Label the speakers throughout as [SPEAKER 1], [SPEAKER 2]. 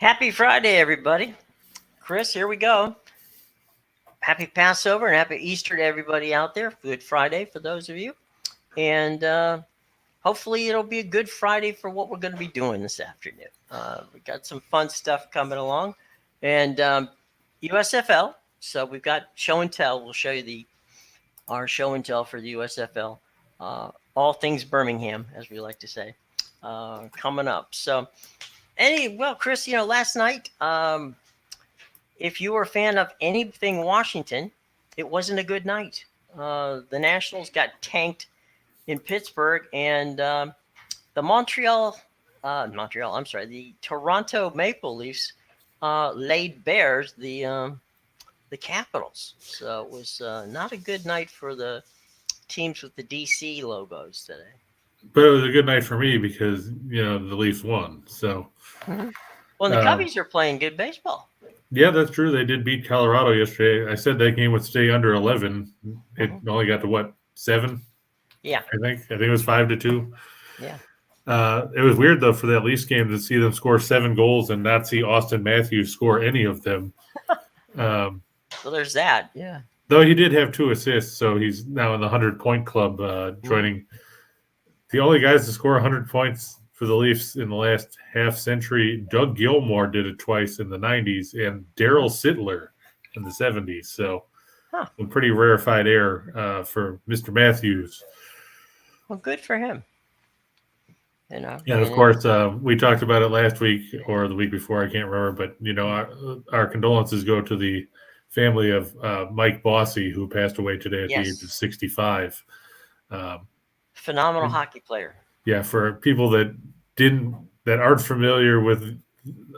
[SPEAKER 1] Happy Friday, everybody. Chris, here we go. Happy Passover and happy Easter to everybody out there. Good Friday for those of you. And hopefully it'll be a good Friday for what we're going to be doing this afternoon. We got some fun stuff coming along. And USFL. So we've got show and tell. We'll show you our show and tell for the USFL. All things Birmingham, as we like to say, coming up. So Chris, last night, if you were a fan of anything Washington, it wasn't a good night. The Nationals got tanked in Pittsburgh, and the Toronto Maple Leafs laid bare the Capitals. So it was not a good night for the teams with the DC logos today.
[SPEAKER 2] But it was a good night for me because, the Leafs won. So,
[SPEAKER 1] well, the Cubbies are playing good baseball.
[SPEAKER 2] Yeah, that's true. They did beat Colorado yesterday. I said that game would stay under 11. It only got to 7?
[SPEAKER 1] Yeah.
[SPEAKER 2] I think it was 5-2.
[SPEAKER 1] Yeah.
[SPEAKER 2] It was weird, though, for that Leafs game to see them score 7 goals and not see Austin Matthews score any of them.
[SPEAKER 1] So there's that. Yeah.
[SPEAKER 2] Though he did have 2 assists, so he's now in the 100-point club, joining the only guys to score 100 points for the Leafs in the last half century. Doug Gilmour did it twice in the 90s, and Darryl Sittler in the 70s. So some pretty rarefied air for Mr. Matthews.
[SPEAKER 1] Well, good for him.
[SPEAKER 2] And of course, we talked about it last week or the week before. I can't remember, but our condolences go to the family of Mike Bossy, who passed away today at the age of 65.
[SPEAKER 1] Phenomenal hockey player.
[SPEAKER 2] Yeah, for people that aren't familiar with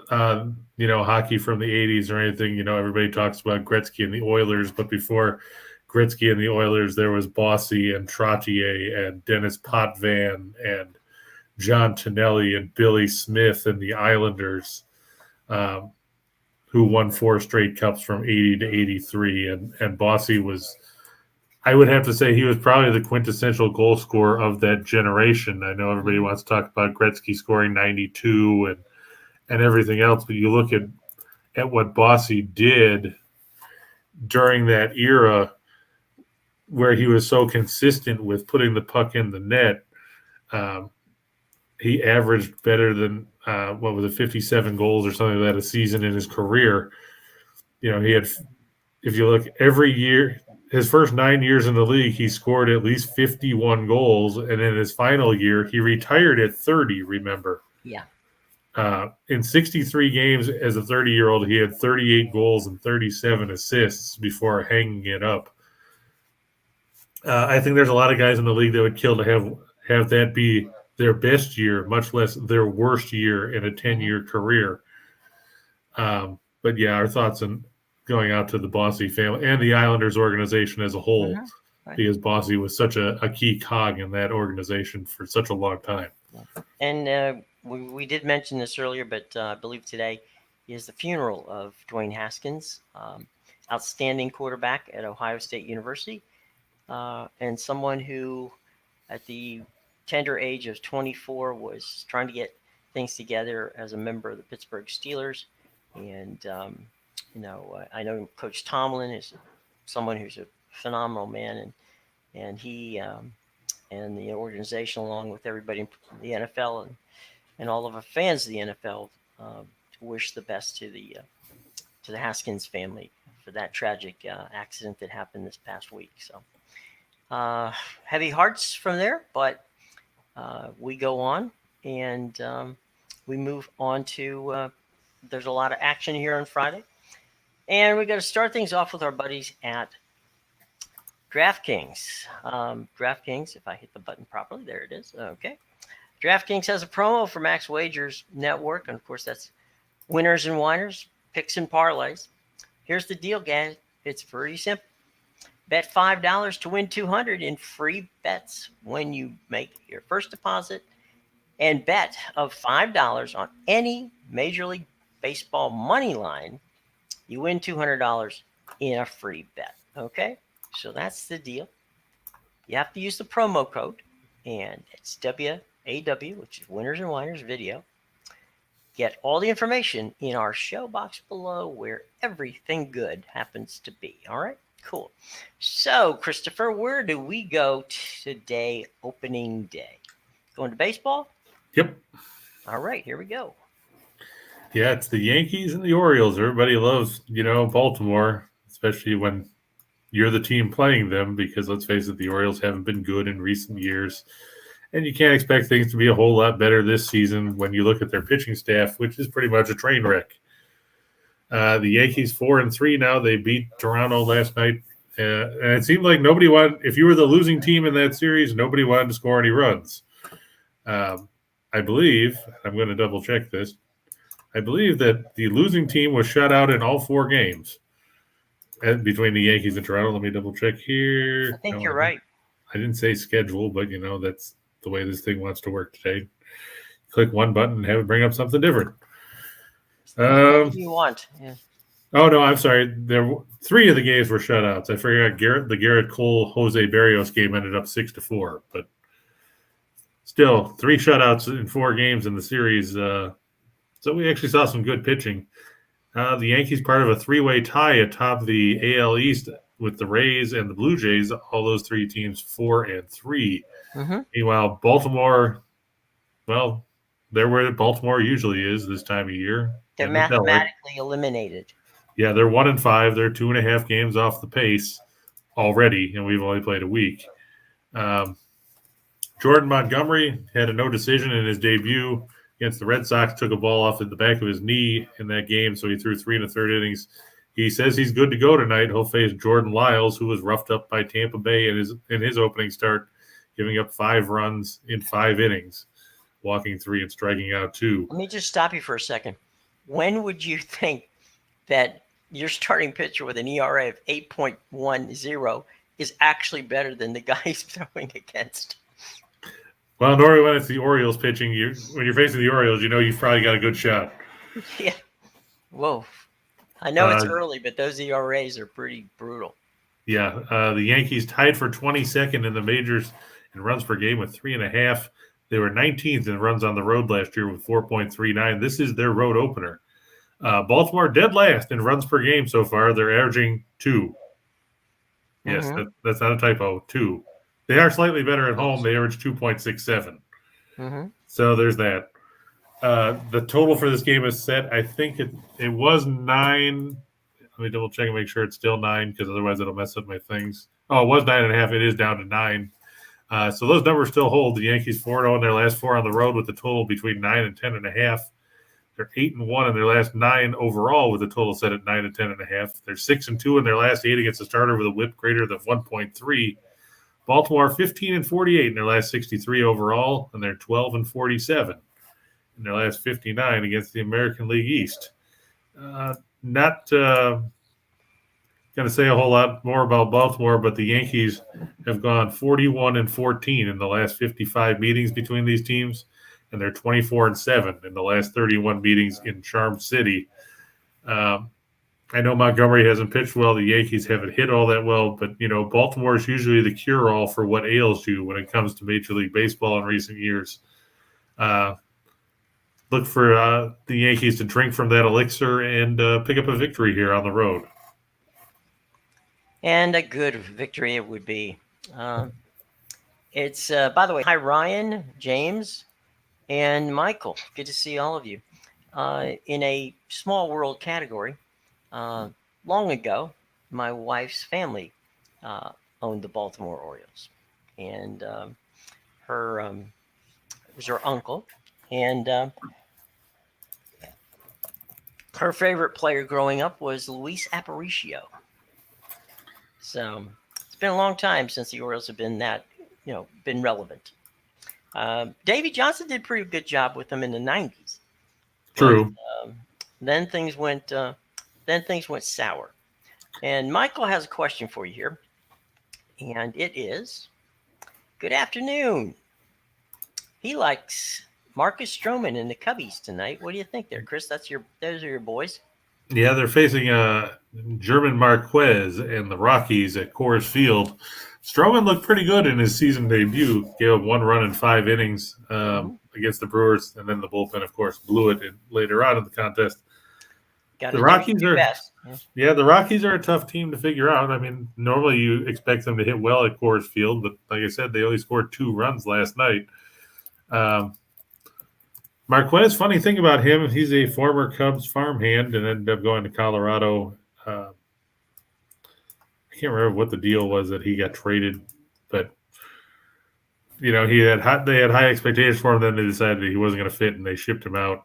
[SPEAKER 2] hockey from the 80s or anything, everybody talks about Gretzky and the Oilers, but before Gretzky and the Oilers, there was Bossy and Trottier and Dennis Potvin and John Tonelli and Billy Smith and the Islanders, who won 4 straight cups from 80 to 83. And Bossy was, I would have to say, he was probably the quintessential goal scorer of that generation. I know everybody wants to talk about Gretzky scoring 92 and everything else, but you look at what Bossy did during that era where he was so consistent with putting the puck in the net. He averaged better than 57 goals or something like that a season in his career. He had, if you look every year, his first 9 years in the league, he scored at least 51 goals, and in his final year, he retired at 30. Remember?
[SPEAKER 1] Yeah.
[SPEAKER 2] In 63 games as a 30-year-old, he had 38 goals and 37 assists before hanging it up. I think there's a lot of guys in the league that would kill to have that be their best year, much less their worst year in a 10-year career. But yeah, our thoughts on going out to the Bossy family and the Islanders organization as a whole, because Bossy was such a key cog in that organization for such a long time.
[SPEAKER 1] And we did mention this earlier, but I believe today is the funeral of Dwayne Haskins, outstanding quarterback at Ohio State University, and someone who at the tender age of 24 was trying to get things together as a member of the Pittsburgh Steelers. And, I know Coach Tomlin is someone who's a phenomenal man, and he and the organization, along with everybody in the NFL and all of our fans of the NFL, to wish the best to the Haskins family for that tragic accident that happened this past week. So heavy hearts from there, but we go on and we move on to there's a lot of action here on Friday. And we're going to start things off with our buddies at DraftKings. DraftKings, if I hit the button properly, there it is. Okay. DraftKings has a promo for Max Wagers Network. And, of course, that's winners and whiners, picks and parlays. Here's the deal, guys. It's pretty simple. Bet $5 to win $200 in free bets when you make your first deposit, and bet of $5 on any Major League Baseball money line. You win $200 in a free bet. Okay, so that's the deal. You have to use the promo code, and it's WAW, which is Winners and Whiners Video. Get all the information in our show box below where everything good happens to be. All right, cool. So, Christopher, where do we go today, opening day? Going to baseball?
[SPEAKER 2] Yep.
[SPEAKER 1] All right, here we go.
[SPEAKER 2] Yeah, it's the Yankees and the Orioles. Everybody loves, Baltimore, especially when you're the team playing them, because let's face it, the Orioles haven't been good in recent years. And you can't expect things to be a whole lot better this season when you look at their pitching staff, which is pretty much a train wreck. The Yankees 4-3 now. They beat Toronto last night. And it seemed like nobody wanted, if you were the losing team in that series, nobody wanted to score any runs. I believe, I'm going to double check this, I believe that the losing team was shut out in all 4 games between the Yankees and Toronto. Let me double check here.
[SPEAKER 1] I think you're right.
[SPEAKER 2] I didn't say schedule, but, that's the way this thing wants to work today. Click one button and have it bring up something different.
[SPEAKER 1] What do you want? Yeah.
[SPEAKER 2] Oh, no, I'm sorry. 3 of the games were shutouts. I forgot the Garrett Cole Jose Barrios game ended up 6-4, but still 3 shutouts in 4 games in the series. So we actually saw some good pitching. The Yankees part of a 3-way tie atop the AL East with the Rays and the Blue Jays. All those 3 teams 4-3.
[SPEAKER 1] Mm-hmm.
[SPEAKER 2] Meanwhile, Baltimore, well, they're where Baltimore usually is this time of year.
[SPEAKER 1] They're mathematically eliminated.
[SPEAKER 2] Yeah, they're 1-5. They're 2.5 games off the pace already, and we've only played a week. Jordan Montgomery had a no decision in his debut against the Red Sox, took a ball off at the back of his knee in that game, so he threw 3 1/3 innings. He says he's good to go tonight. He'll face Jordan Lyles, who was roughed up by Tampa Bay in his opening start, giving up 5 runs in 5 innings, walking 3 and striking out 2.
[SPEAKER 1] Let me just stop you for a second. When would you think that your starting pitcher with an ERA of 8.10 is actually better than the guy he's throwing against?
[SPEAKER 2] Well, normally when it's the Orioles pitching, when you're facing the Orioles, you've probably got a good shot.
[SPEAKER 1] Yeah. Whoa. I know it's early, but those ERAs are pretty brutal.
[SPEAKER 2] Yeah. The Yankees tied for 22nd in the majors in runs per game with 3.5. They were 19th in runs on the road last year with 4.39. This is their road opener. Baltimore dead last in runs per game so far. They're averaging 2. Yes, that's not a typo, 2. They are slightly better at home. They average 2.67.
[SPEAKER 1] Mm-hmm.
[SPEAKER 2] So there's that. The total for this game is set. I think it was 9. Let me double check and make sure it's still 9, because otherwise it'll mess up my things. Oh, it was 9.5. It is down to 9. So those numbers still hold. The Yankees 4-0 in their last 4 on the road with a total between 9 and 10.5. They're 8-1 in their last 9 overall with a total set at 9 and 10.5. They're 6-2 in their last 8 against a starter with a WHIP greater than 1.3. Baltimore 15-48 in their last 63 overall, and they're 12-47 in their last 59 against the American League East. Not going to say a whole lot more about Baltimore, but the Yankees have gone 41-14 in the last 55 meetings between these teams, and they're 24-7 in the last 31 meetings in Charm City. I know Montgomery hasn't pitched well. The Yankees haven't hit all that well, but, Baltimore is usually the cure-all for what ails you when it comes to Major League Baseball in recent years. Look for the Yankees to drink from that elixir and pick up a victory here on the road.
[SPEAKER 1] And a good victory it would be. It's, by the way, hi, Ryan, James, and Michael. Good to see all of you. In a small world category, long ago, my wife's family owned the Baltimore Orioles. And it was her uncle. And her favorite player growing up was Luis Aparicio. So it's been a long time since the Orioles have been been relevant. Davey Johnson did a pretty good job with them in the 90s.
[SPEAKER 2] True.
[SPEAKER 1] But, then things went sour. And Michael has a question for you here. And it is, good afternoon. He likes Marcus Stroman and the Cubbies tonight. What do you think there, Chris? Those are your boys.
[SPEAKER 2] Yeah, they're facing German Marquez and the Rockies at Coors Field. Stroman looked pretty good in his season debut. Gave up 1 run in 5 innings against the Brewers, and then the bullpen, of course, blew it later on in the contest.
[SPEAKER 1] Got
[SPEAKER 2] The
[SPEAKER 1] to do what you
[SPEAKER 2] Rockies
[SPEAKER 1] do
[SPEAKER 2] are,
[SPEAKER 1] best.
[SPEAKER 2] yeah, the Rockies are a tough team to figure out. I mean, normally you expect them to hit well at Coors Field, but like I said, they only scored 2 runs last night. Marquez, funny thing about him, he's a former Cubs farmhand and ended up going to Colorado. I can't remember what the deal was that he got traded, but they had high expectations for him. Then they decided he wasn't going to fit, and they shipped him out.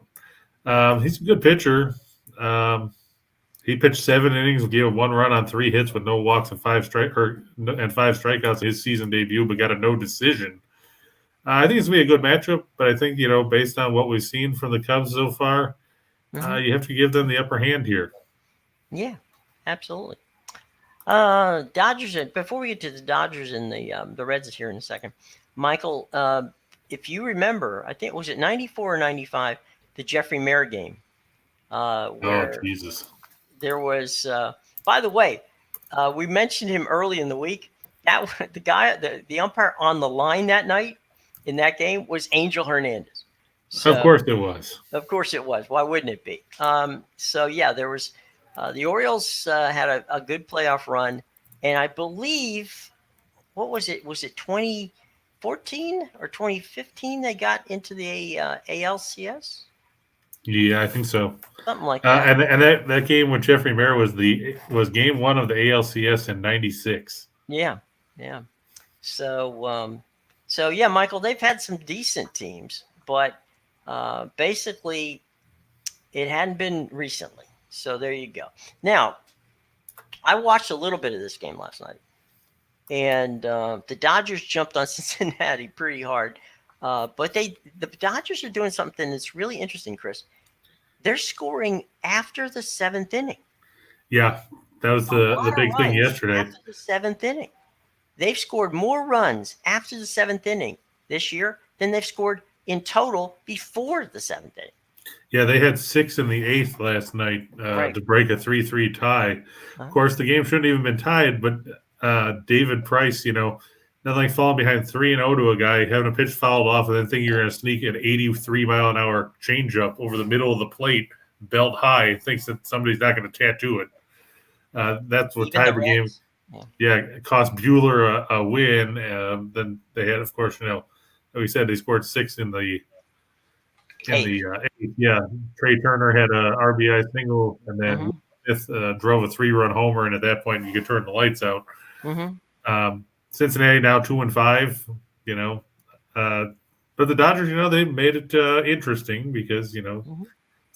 [SPEAKER 2] He's a good pitcher. He pitched 7 innings, gave 1 run on 3 hits with no walks and 5 strikeouts in his season debut, but got a no decision. I think it's going to be a good matchup, but I think, based on what we've seen from the Cubs so far, you have to give them the upper hand here.
[SPEAKER 1] Yeah, absolutely. Dodgers. Before we get to the Dodgers and the Reds here in a second, Michael, if you remember, I think was it 94 or 95, the Jeffrey Mayer game, where
[SPEAKER 2] Jesus.
[SPEAKER 1] there was. By the way, we mentioned him early in the week. That the guy, the umpire on the line that night in that game was Angel Hernandez. So,
[SPEAKER 2] of course it was.
[SPEAKER 1] Of course it was. Why wouldn't it be? So yeah, there was. The Orioles had a good playoff run, and I believe, what was it? Was it 2014 or 2015 they got into the ALCS?
[SPEAKER 2] Yeah, I think so.
[SPEAKER 1] Something like that.
[SPEAKER 2] And that game with Jeffrey Mayer was game 1 of the ALCS in '96.
[SPEAKER 1] Yeah. So yeah, Michael, they've had some decent teams, but basically, it hadn't been recently. So there you go. Now, I watched a little bit of this game last night, and the Dodgers jumped on Cincinnati pretty hard. But the Dodgers are doing something that's really interesting, Chris. They're scoring after the 7th inning.
[SPEAKER 2] Yeah, that was the big thing yesterday.
[SPEAKER 1] After the 7th inning. They've scored more runs after the 7th inning this year than they've scored in total before the 7th inning.
[SPEAKER 2] Yeah, they had 6 in the 8th last night to break a 3-3 tie. Of course, the game shouldn't have even been tied, but David Price, nothing like falling behind 3-0 to a guy, having a pitch fouled off, and then thinking you're going to sneak an 83-mile-an-hour changeup over the middle of the plate, belt high, thinks that somebody's not going to tattoo it. That's what tied the game. Yeah, it cost Buehler a win. Then they had, of course, like we said, they scored 6 in the 8th. Yeah, Trey Turner had a RBI single, and then Smith drove a 3-run homer, and at that point you could turn the lights out. Cincinnati now 2-5, but the Dodgers, they made it interesting because it's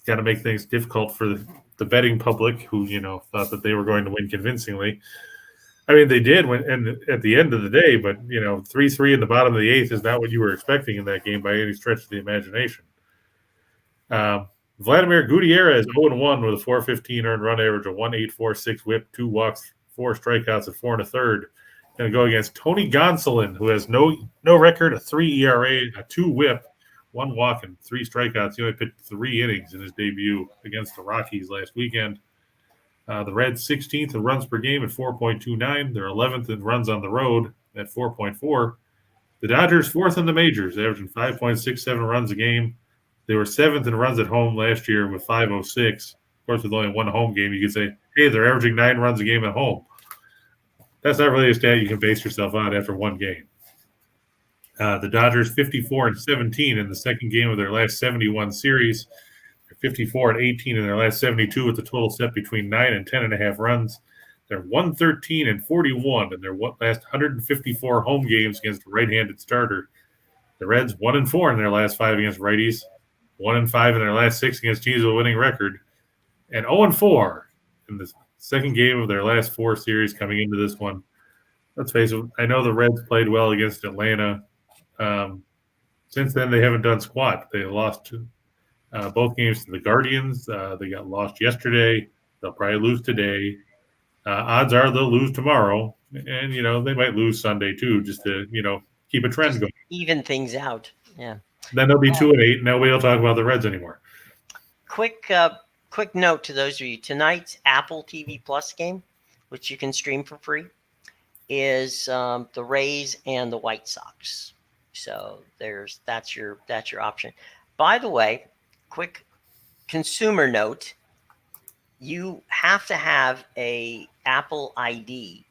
[SPEAKER 2] got to make things difficult for the betting public who thought that they were going to win convincingly. I mean, they did win, and at the end of the day, but 3-3 in the bottom of the 8th is not what you were expecting in that game by any stretch of the imagination. Vladimir Gutierrez 0-1 with a 415 earned run average, a 1.846 whip, 2 walks, 4 strikeouts, and 4 1/3. Going to go against Tony Gonsolin, who has no record, a 3 ERA, a 2 whip, 1 walk, and 3 strikeouts. He only pitched 3 innings in his debut against the Rockies last weekend. The Reds 16th in runs per game at 4.29. They're 11th in runs on the road at 4.4. The Dodgers 4th in the majors, averaging 5.67 runs a game. They were 7th in runs at home last year with 5.06. Of course, with only 1 home game, you could say, hey, they're averaging 9 runs a game at home. That's not really a stat you can base yourself on after 1 game. The Dodgers 54-17 in the second game of their last 71 series. They're 54-18 in their last 72 with the total set between 9 and 10.5 runs. They're 113-41 in their last 154 home games against a right-handed starter. The Reds 1-4 in their last 5 against righties, 1-5 in their last 6 against teams with a winning record, and 0-4 in the second game of their last 4 series coming into this one. Let's face it, I know the Reds played well against Atlanta. Since then, they haven't done squat. They lost both games to the Guardians. They got lost yesterday. They'll probably lose today. Odds are they'll lose tomorrow. And, they might lose Sunday too, just to, keep a trend going.
[SPEAKER 1] Even things out. Yeah.
[SPEAKER 2] Then they'll be 2-8. Nobody will talk about the Reds anymore.
[SPEAKER 1] Quick note to those of you. Tonight's Apple TV Plus game, which you can stream for free, is the Rays and the White Sox. So that's your option. By the way, quick consumer note: you have to have a Apple ID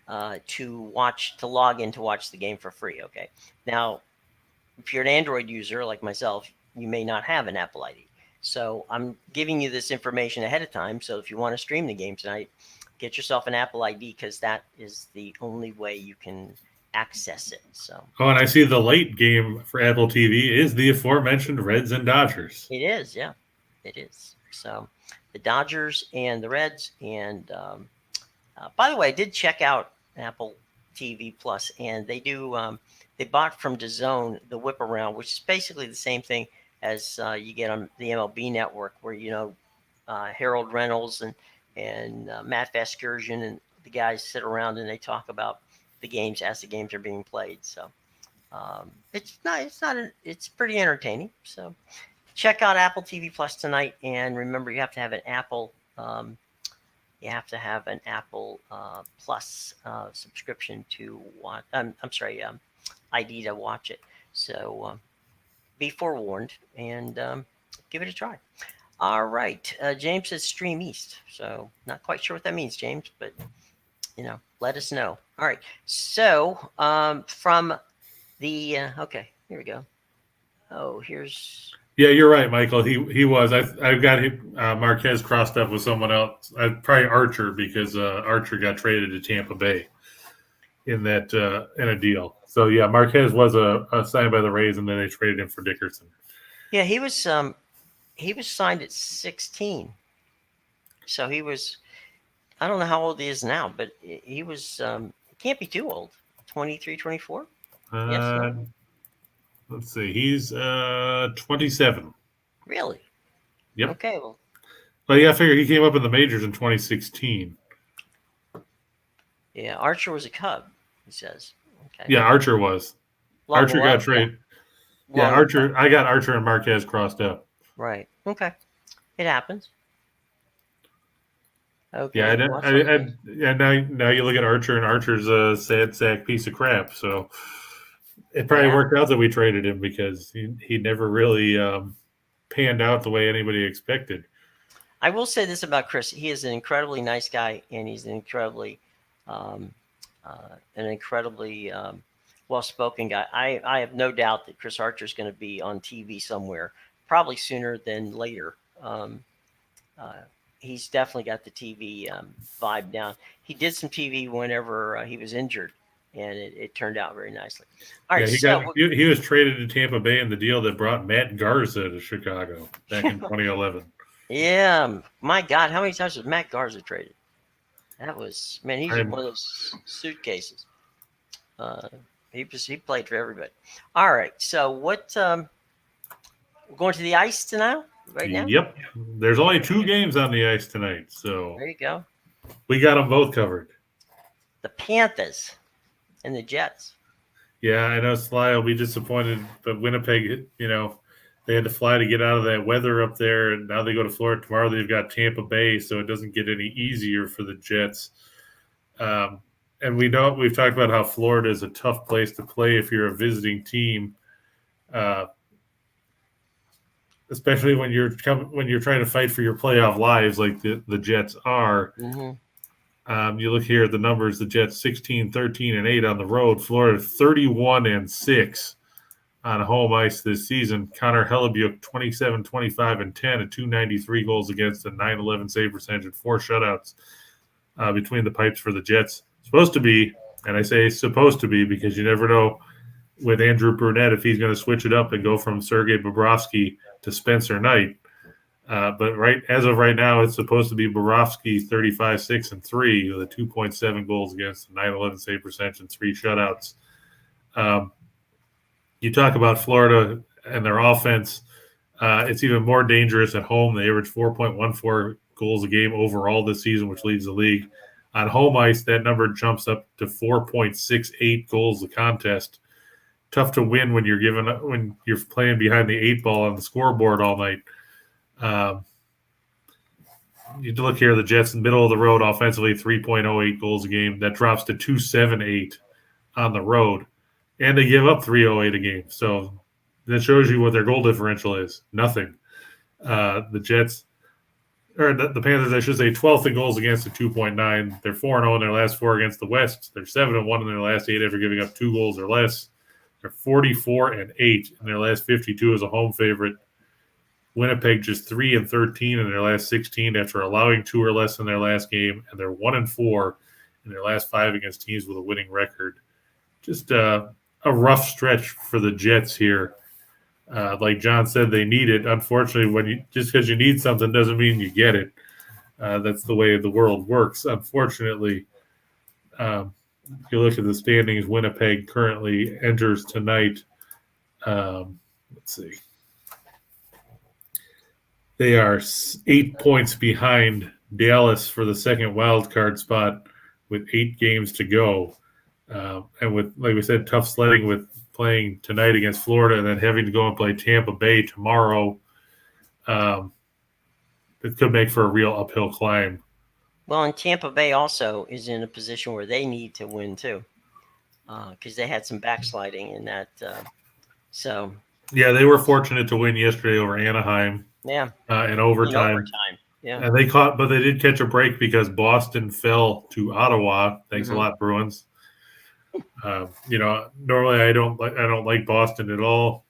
[SPEAKER 1] to log in to watch the game for free. Okay. Now, if you're an Android user like myself, you may not have an Apple ID. So I'm giving you this information ahead of time. So if you want to stream the game tonight, get yourself an Apple ID because that is the only way you can access it. So
[SPEAKER 2] Oh, and I see the late game for Apple TV is the aforementioned Reds and Dodgers.
[SPEAKER 1] it is, yeah, it is. So the Dodgers and the Reds. And by the way, I did check out Apple TV Plus, and they bought from DAZN the Whip Around, which is basically the same thing as you get on the MLB Network, where Harold Reynolds and Matt Vasgersian and the guys sit around and they talk about the games as the games are being played. So it's pretty entertaining. So check out Apple TV Plus tonight, and remember you have to have an Apple. Plus subscription to watch. I'm sorry, ID to watch it. So be forewarned and give it a try. All right. James says Stream East. So not quite sure what that means, James, but let us know. All right. So from the okay, here we go. Oh, here's.
[SPEAKER 2] Yeah, you're right, Michael. He was. I've got Marquez crossed up with someone else. Probably Archer, because Archer got traded to Tampa Bay in a deal. So yeah, Marquez was signed by the Rays, and then they traded him for Dickerson.
[SPEAKER 1] Yeah, he was signed at 16. So he was. I don't know how old he is now, but he was. He can't be too old. 23, 24? Yes. No?
[SPEAKER 2] Let's see. He's 27.
[SPEAKER 1] Really?
[SPEAKER 2] Yep.
[SPEAKER 1] Okay. Well,
[SPEAKER 2] yeah, I figure he came up in the majors in 2016.
[SPEAKER 1] Yeah, Archer was a Cub, he says. Okay.
[SPEAKER 2] Yeah, Archer was. Archer got traded. Yeah, Archer. I got Archer and Marquez crossed up.
[SPEAKER 1] Right. Okay. It happens. Okay.
[SPEAKER 2] Yeah, now you look at Archer, and Archer's a sad sack piece of crap. So it probably worked out that we traded him, because he never really panned out the way anybody expected.
[SPEAKER 1] I will say this about Chris: he is an incredibly nice guy, and he's an incredibly well-spoken guy. I have no doubt that Chris Archer is going to be on TV somewhere, probably sooner than later. He's definitely got the TV vibe down. He did some TV whenever he was injured, and it turned out very nicely. All right,
[SPEAKER 2] he was traded to Tampa Bay in the deal that brought Matt Garza to Chicago back in 2011.
[SPEAKER 1] Yeah, my God, how many times was Matt Garza traded? That was, man, he's one of those suitcases. He played for everybody. All right, so what? We're going to the ice tonight. Right now?
[SPEAKER 2] Yep. There's only 2 games on the ice tonight, so
[SPEAKER 1] there you go.
[SPEAKER 2] We got them both covered.
[SPEAKER 1] The Panthers and the Jets.
[SPEAKER 2] Yeah, I know Sly will be disappointed, but Winnipeg, they had to fly to get out of that weather up there, and now they go to Florida tomorrow. They've got Tampa Bay, so it doesn't get any easier for the Jets. And we've talked about how Florida is a tough place to play if you're a visiting team. Especially when you're trying to fight for your playoff lives like the Jets are. Mm-hmm. You look here at the numbers: the Jets 16, 13, and 8 on the road. Florida 31 and 6 on home ice this season. Connor Hellebuyck 27, 25, and 10 at 293 goals against, a 911 save percentage, and 4 shutouts between the pipes for the Jets. Supposed to be, and I say supposed to be because you never know with Andrew Brunette if he's going to switch it up and go from Sergei Bobrovsky to Spencer Knight. But as of right now, it's supposed to be Bobrovsky 35, 6, and 3 with a 2.7 goals against, a 911 save percentage, and 3 shutouts. You talk about Florida and their offense. It's even more dangerous at home. They average 4.14 goals a game overall this season, which leads the league. On home ice, that number jumps up to 4.68 goals a contest. Tough to win when you're playing behind the 8 ball on the scoreboard all night. You look here, the Jets in the middle of the road offensively, 3.08 goals a game. That drops to 2.78 on the road. and they give up 308 a game. So that shows you what their goal differential is. Nothing. The Jets, or the Panthers, I should say, 12th in goals against at 2.9. They're 4-0 in their last 4 against the West. They're 7-1 in their last 8 after giving up 2 goals or less. They're 44-8 in their last 52 as a home favorite. Winnipeg just 3-13 in their last 16 after allowing 2 or less in their last game, and they're 1-4 in their last 5 against teams with a winning record. Just a rough stretch for the Jets here. Like John said, they need it. Unfortunately, just because you need something doesn't mean you get it. That's the way the world works. Unfortunately, if you look at the standings, Winnipeg currently enters tonight. Let's see. They are 8 points behind Dallas for the second wild card spot with 8 games to go. And with, like we said, tough sledding with playing tonight against Florida and then having to go and play Tampa Bay tomorrow. It could make for a real uphill climb.
[SPEAKER 1] Well, and Tampa Bay also is in a position where they need to win too, because they had some backsliding in that. So
[SPEAKER 2] yeah, they were fortunate to win yesterday over Anaheim.
[SPEAKER 1] Yeah,
[SPEAKER 2] in overtime.
[SPEAKER 1] Yeah,
[SPEAKER 2] and but they did catch a break because Boston fell to Ottawa. Thanks a lot, Bruins. Normally I don't like Boston at all.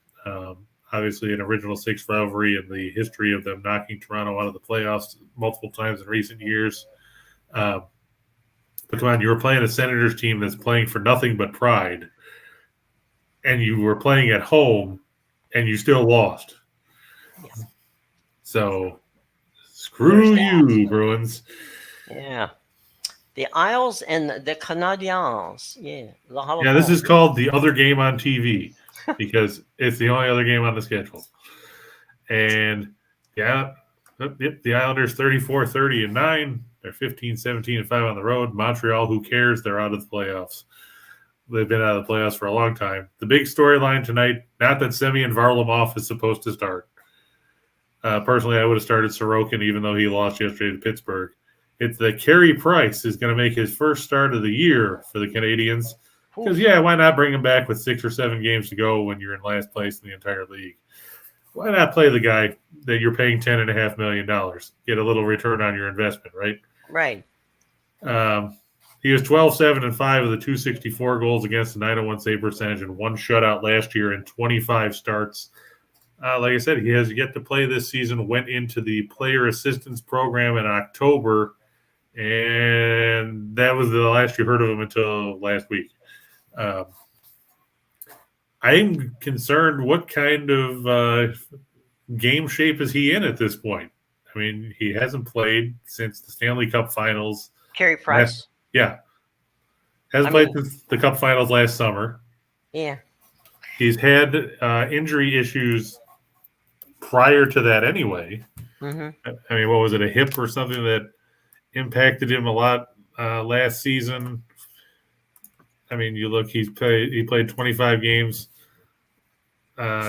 [SPEAKER 2] Obviously, an original 6 rivalry in the history of them knocking Toronto out of the playoffs multiple times in recent years. But come on, you were playing a Senators team that's playing for nothing but pride, and you were playing at home, and you still lost.
[SPEAKER 1] Yeah.
[SPEAKER 2] So, screw you, Bruins.
[SPEAKER 1] Yeah. The Isles and the Canadiens. Yeah.
[SPEAKER 2] Yeah, this is called the other game on TV because it's the only other game on the schedule. And, yeah, the Islanders 34-30-9. They're 15-17-5 on the road. Montreal, who cares? They're out of the playoffs. They've been out of the playoffs for a long time. The big storyline tonight, not that Semyon Varlamov is supposed to start. Personally, I would have started Sorokin, even though he lost yesterday to Pittsburgh. It's that Carey Price is going to make his first start of the year for the Canadiens. Because, why not bring him back with 6 or 7 games to go when you're in last place in the entire league? Why not play the guy that you're paying $10.5 million? Get a little return on your investment, right?
[SPEAKER 1] Right.
[SPEAKER 2] He was 12-7-5 of the 264 goals against a .901 save percentage and 1 shutout last year in 25 starts. Like I said, he has yet to play this season, went into the player assistance program in October, and that was the last you heard of him until last week. I'm concerned what kind of game shape is he in at this point? I mean, he hasn't played since the Stanley Cup Finals.
[SPEAKER 1] Carey Price?
[SPEAKER 2] Hasn't played since the Cup Finals last summer.
[SPEAKER 1] Yeah.
[SPEAKER 2] He's had injury issues prior to that anyway.
[SPEAKER 1] Mm-hmm.
[SPEAKER 2] I mean, what was it, a hip or something that impacted him a lot last season? I mean, you look, he played 25 games.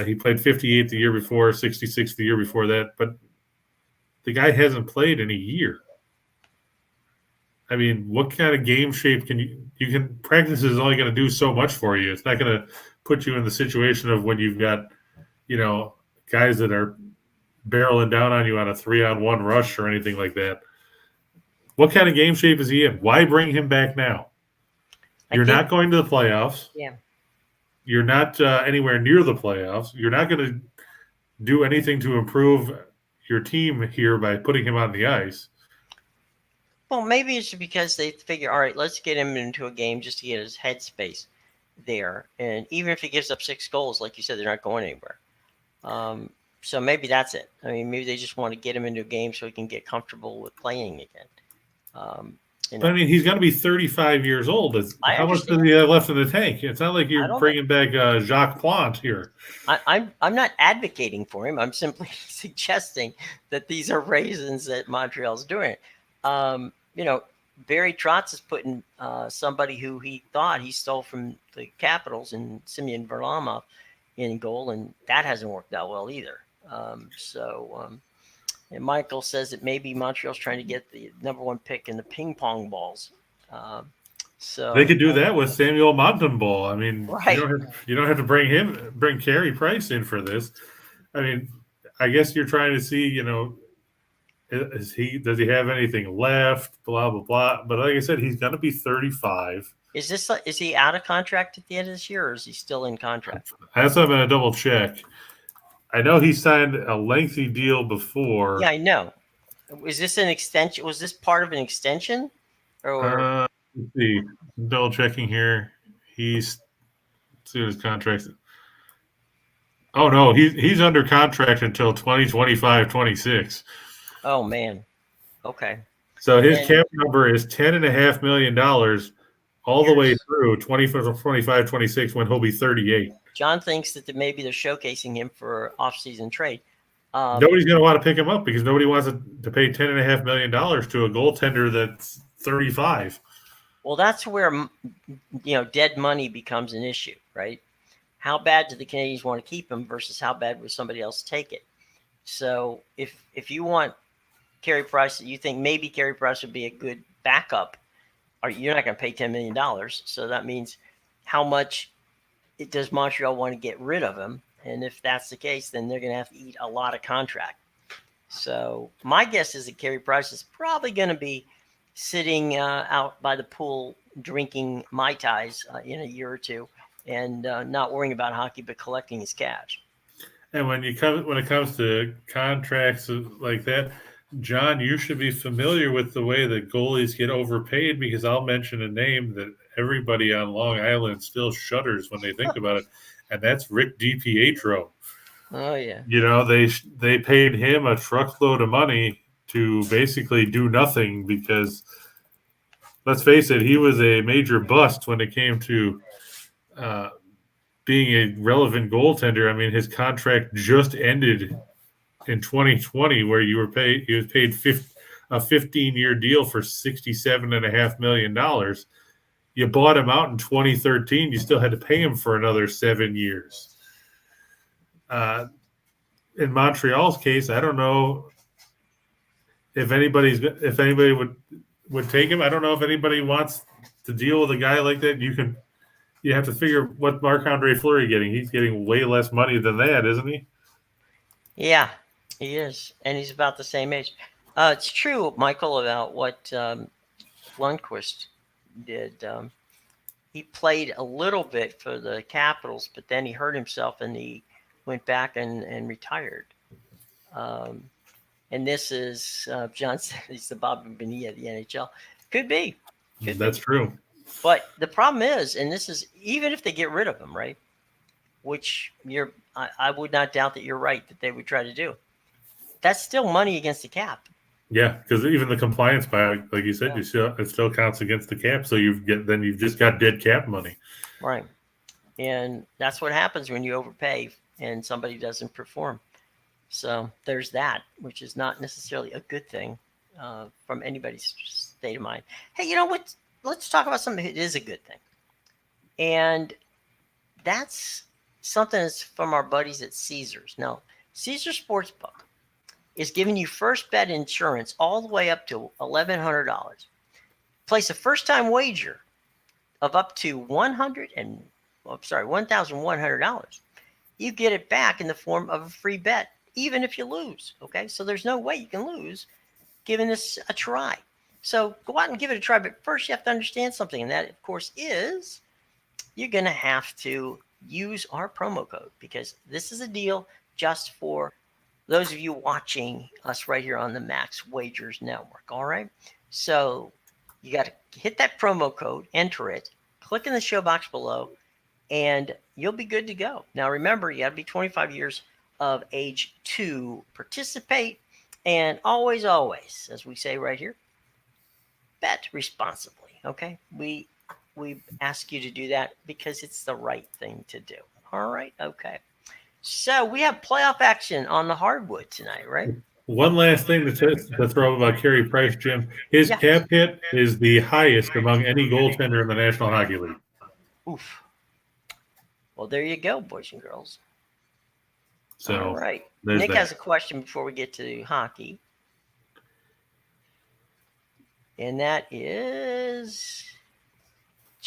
[SPEAKER 2] He played 58 the year before, 66 the year before that, but the guy hasn't played in a year. I mean, what kind of game shape you can practice is only going to do so much for you. It's not going to put you in the situation of when you've got, guys that are barreling down on you on a 3-on-1 rush or anything like that. What kind of game shape is he in? Why bring him back now? You're not going to the playoffs.
[SPEAKER 1] Yeah.
[SPEAKER 2] You're not anywhere near the playoffs. You're not going to do anything to improve your team here by putting him on the ice.
[SPEAKER 1] Well, maybe it's because they figure, all right, let's get him into a game just to get his headspace there. And even if he gives up 6 goals, like you said, they're not going anywhere. So maybe that's it. I mean, maybe they just want to get him into a game so he can get comfortable with playing again.
[SPEAKER 2] I mean, he's going to be 35 years old. How much does he have left in the tank? It's not like you're bringing back Jacques Plante here.
[SPEAKER 1] I'm not advocating for him. I'm simply suggesting that these are raisins that Montreal's doing. Barry Trotz is putting somebody who he thought he stole from the Capitals and Semyon Varlamov in goal, and that hasn't worked out well either. And Michael says that maybe Montreal's trying to get the number 1 pick in the ping pong balls. So
[SPEAKER 2] They could do that with Samuel Montembeault. I mean,
[SPEAKER 1] right.
[SPEAKER 2] you don't have to bring Carey Price in for this. I mean, I guess you're trying to see, does he have anything left? Blah blah blah. But like I said, he's going to be 35.
[SPEAKER 1] Is he out of contract at the end of this year, or is he still in contract?
[SPEAKER 2] That's what I'm going to double check. I know he signed a lengthy deal before.
[SPEAKER 1] Yeah, I know. Is this an extension? Was this part of an extension? Or
[SPEAKER 2] Let's see. Double checking here. Let's see what his contract. Oh no, he's under contract until 2025, 26.
[SPEAKER 1] oh man, okay.
[SPEAKER 2] So his
[SPEAKER 1] And
[SPEAKER 2] cap number is $10.5 million all the way through 25, 26 when he'll be 38.
[SPEAKER 1] John thinks that maybe they're showcasing him for off-season trade.
[SPEAKER 2] Nobody's going to want to pick him up because nobody wants to pay $10.5 million to a goaltender that's 35.
[SPEAKER 1] Well, that's where dead money becomes an issue, right? How bad do the Canadians want to keep him versus how bad would somebody else take it? So if you want Carey Price, you think maybe Carey Price would be a good backup, or you're not going to pay $10 million. So that means how much does Montreal want to get rid of him? And if that's the case, then they're going to have to eat a lot of contract. So my guess is that Carey Price is probably going to be sitting out by the pool drinking Mai Tais in a year or two, and not worrying about hockey, but collecting his cash.
[SPEAKER 2] And when it comes to contracts like that, John, you should be familiar with the way that goalies get overpaid, because I'll mention a name that everybody on Long Island still shudders when they think about it, and that's Rick DiPietro.
[SPEAKER 1] Oh yeah.
[SPEAKER 2] They paid him a truckload of money to basically do nothing because, let's face it, he was a major bust when it came to being a relevant goaltender. I mean, his contract just ended in 2020, where he was paid a 15-year deal for $67.5 million. You bought him out in 2013. You still had to pay him for another 7 years. In Montreal's case, I don't know if anybody would take him. I don't know if anybody wants to deal with a guy like that. You have to figure what Marc-Andre Fleury getting. He's getting way less money than that, isn't he?
[SPEAKER 1] Yeah, he is, and he's about the same age. It's true, Michael, about what Lundqvist did. He played a little bit for the Capitals, but then he hurt himself and he went back and retired. And this is, John said, he's the Bobby Bonilla of the NHL. Could be.
[SPEAKER 2] That's true.
[SPEAKER 1] But the problem is, and this is even if they get rid of him, right? Which I would not doubt that you're right that they would try to do. That's still money against the cap.
[SPEAKER 2] Yeah, because even the compliance buy, like you said, it still counts against the cap. So you've just got dead cap money.
[SPEAKER 1] Right. And that's what happens when you overpay and somebody doesn't perform. So there's that, which is not necessarily a good thing from anybody's state of mind. Hey, you know what? Let's talk about something that is a good thing. And that's something that's from our buddies at Caesars. Now, Caesars Sportsbook is giving you first bet insurance all the way up to $1,100. Place a first-time wager of up to $1,100. You get it back in the form of a free bet, even if you lose. Okay, so there's no way you can lose giving this a try. So go out and give it a try. But first, you have to understand something, and that, of course, is you're going to have to use our promo code, because this is a deal just for those of you watching us right here on the Max Wagers Network. All right. So you got to hit that promo code, enter it, click in the show box below, and you'll be good to go. Now, remember, you got to be 25 years of age to participate. And always, always, as we say right here, bet responsibly. Okay. We ask you to do that because it's the right thing to do. All right. Okay. So we have playoff action on the hardwood tonight, right?
[SPEAKER 2] One last thing to throw about Carey Price, Jim. His cap hit is the highest among any goaltender in the National Hockey League.
[SPEAKER 1] Oof. Well, there you go, boys and girls.
[SPEAKER 2] So,
[SPEAKER 1] all right. Nick has a question before we get to hockey. And that is,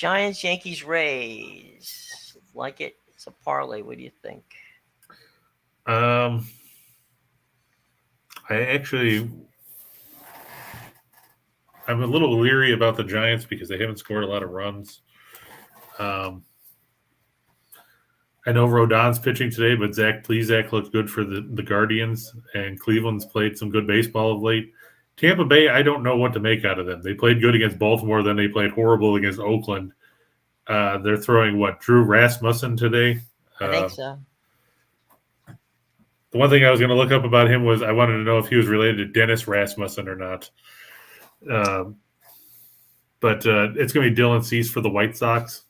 [SPEAKER 1] Giants, Yankees, Rays. Like it? It's a parlay. What do you think?
[SPEAKER 2] I actually, I'm a little leery about the Giants because they haven't scored a lot of runs. I know Rodon's pitching today, but Zach Plesac looked good for the Guardians, and Cleveland's played some good baseball of late. Tampa Bay, I don't know what to make out of them. They played good against Baltimore, then they played horrible against Oakland. They're throwing, Drew Rasmussen today?
[SPEAKER 1] I think so.
[SPEAKER 2] The one thing I was going to look up about him was I wanted to know if he was related to Dennis Rasmussen or not. But it's going to be Dylan Cease for the White Sox.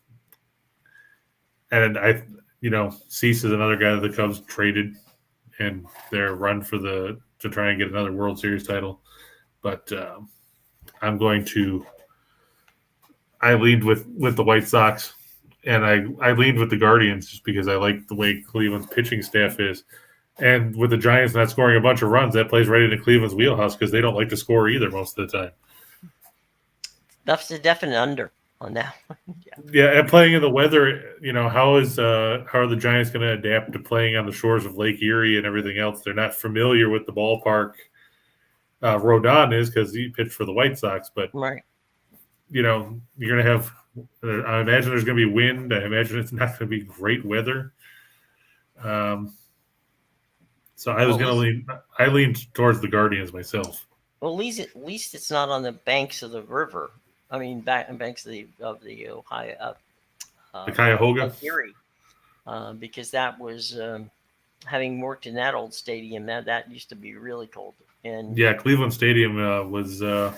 [SPEAKER 2] And Cease is another guy that the Cubs traded in their run to try and get another World Series title. But I lead with the White Sox, and I lead with the Guardians just because I like the way Cleveland's pitching staff is. And with the Giants not scoring a bunch of runs, that plays right into Cleveland's wheelhouse because they don't like to score either most of the time.
[SPEAKER 1] That's a definite under on that one.
[SPEAKER 2] Yeah, and playing in the weather, how are the Giants going to adapt to playing on the shores of Lake Erie and everything else? They're not familiar with the ballpark. Rodon is because he pitched for the White Sox, but
[SPEAKER 1] right.
[SPEAKER 2] You're going to have. I imagine there's going to be wind. I imagine it's not going to be great weather. So I was going to lean. I leaned towards the Guardians myself.
[SPEAKER 1] Well, at least it's not on the banks of the river. I mean, banks of the Ohio,
[SPEAKER 2] the Cuyahoga,
[SPEAKER 1] Erie, because that was having worked in that old stadium. That used to be really cold. And
[SPEAKER 2] yeah, Cleveland Stadium was it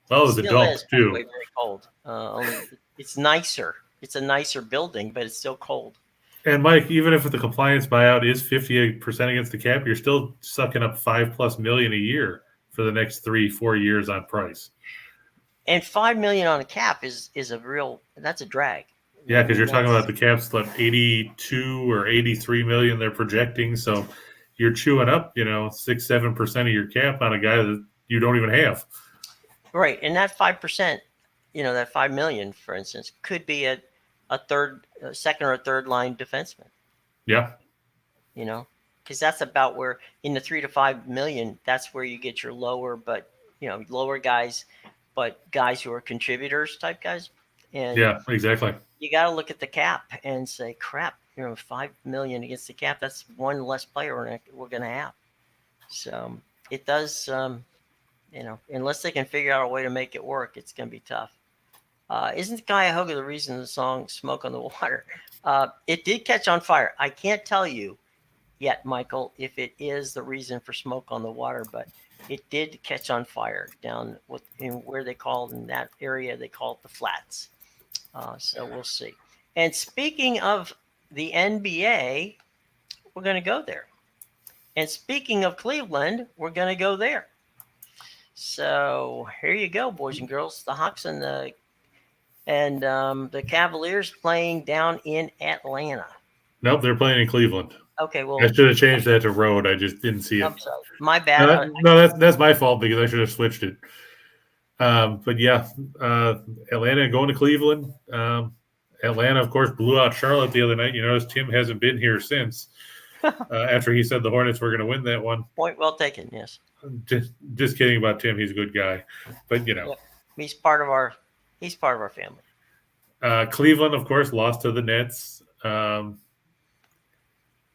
[SPEAKER 2] was adult too.
[SPEAKER 1] Very cold. Only it's nicer. It's a nicer building, but it's still cold.
[SPEAKER 2] And Mike, even if the compliance buyout is 58% against the cap, you're still sucking up $5+ million a year for the next 3-4 years on price.
[SPEAKER 1] And $5 million on a cap is that's a drag.
[SPEAKER 2] Yeah, because you're talking about the cap's 82 or 83 million they're projecting, so you're chewing up 6-7% of your cap on a guy that you don't even have. Right,
[SPEAKER 1] and that 5%, that $5 million, for instance, could be a second or third line defenseman.
[SPEAKER 2] Yeah.
[SPEAKER 1] Because that's about where in the $3 to $5 million, that's where you get your lower guys, but guys who are contributors type guys. And
[SPEAKER 2] yeah, exactly.
[SPEAKER 1] You got to look at the cap and say, crap, $5 million against the cap. That's one less player we're going to have. So it does, unless they can figure out a way to make it work, it's going to be tough. Isn't Cuyahoga the reason the song Smoke on the Water? It did catch on fire. I can't tell you yet, Michael, if it is the reason for Smoke on the Water, but it did catch on fire down where they called in that area. They call it the Flats. So we'll see. And speaking of the NBA, we're going to go there. And speaking of Cleveland, we're going to go there. So here you go, boys and girls. The Hawks and the Cavaliers playing down in Atlanta.
[SPEAKER 2] Nope, they're playing in Cleveland.
[SPEAKER 1] Okay, well,
[SPEAKER 2] I should have changed that to road. I just didn't see it.
[SPEAKER 1] I'm sorry. My bad.
[SPEAKER 2] No, that's my fault because I should have switched it. But yeah, Atlanta going to Cleveland. Atlanta, of course, blew out Charlotte the other night. You notice Tim hasn't been here since after he said the Hornets were going to win that one.
[SPEAKER 1] Point well taken. Yes.
[SPEAKER 2] Just kidding about Tim. He's a good guy, but
[SPEAKER 1] he's part of our family.
[SPEAKER 2] Cleveland, of course, lost to the Nets.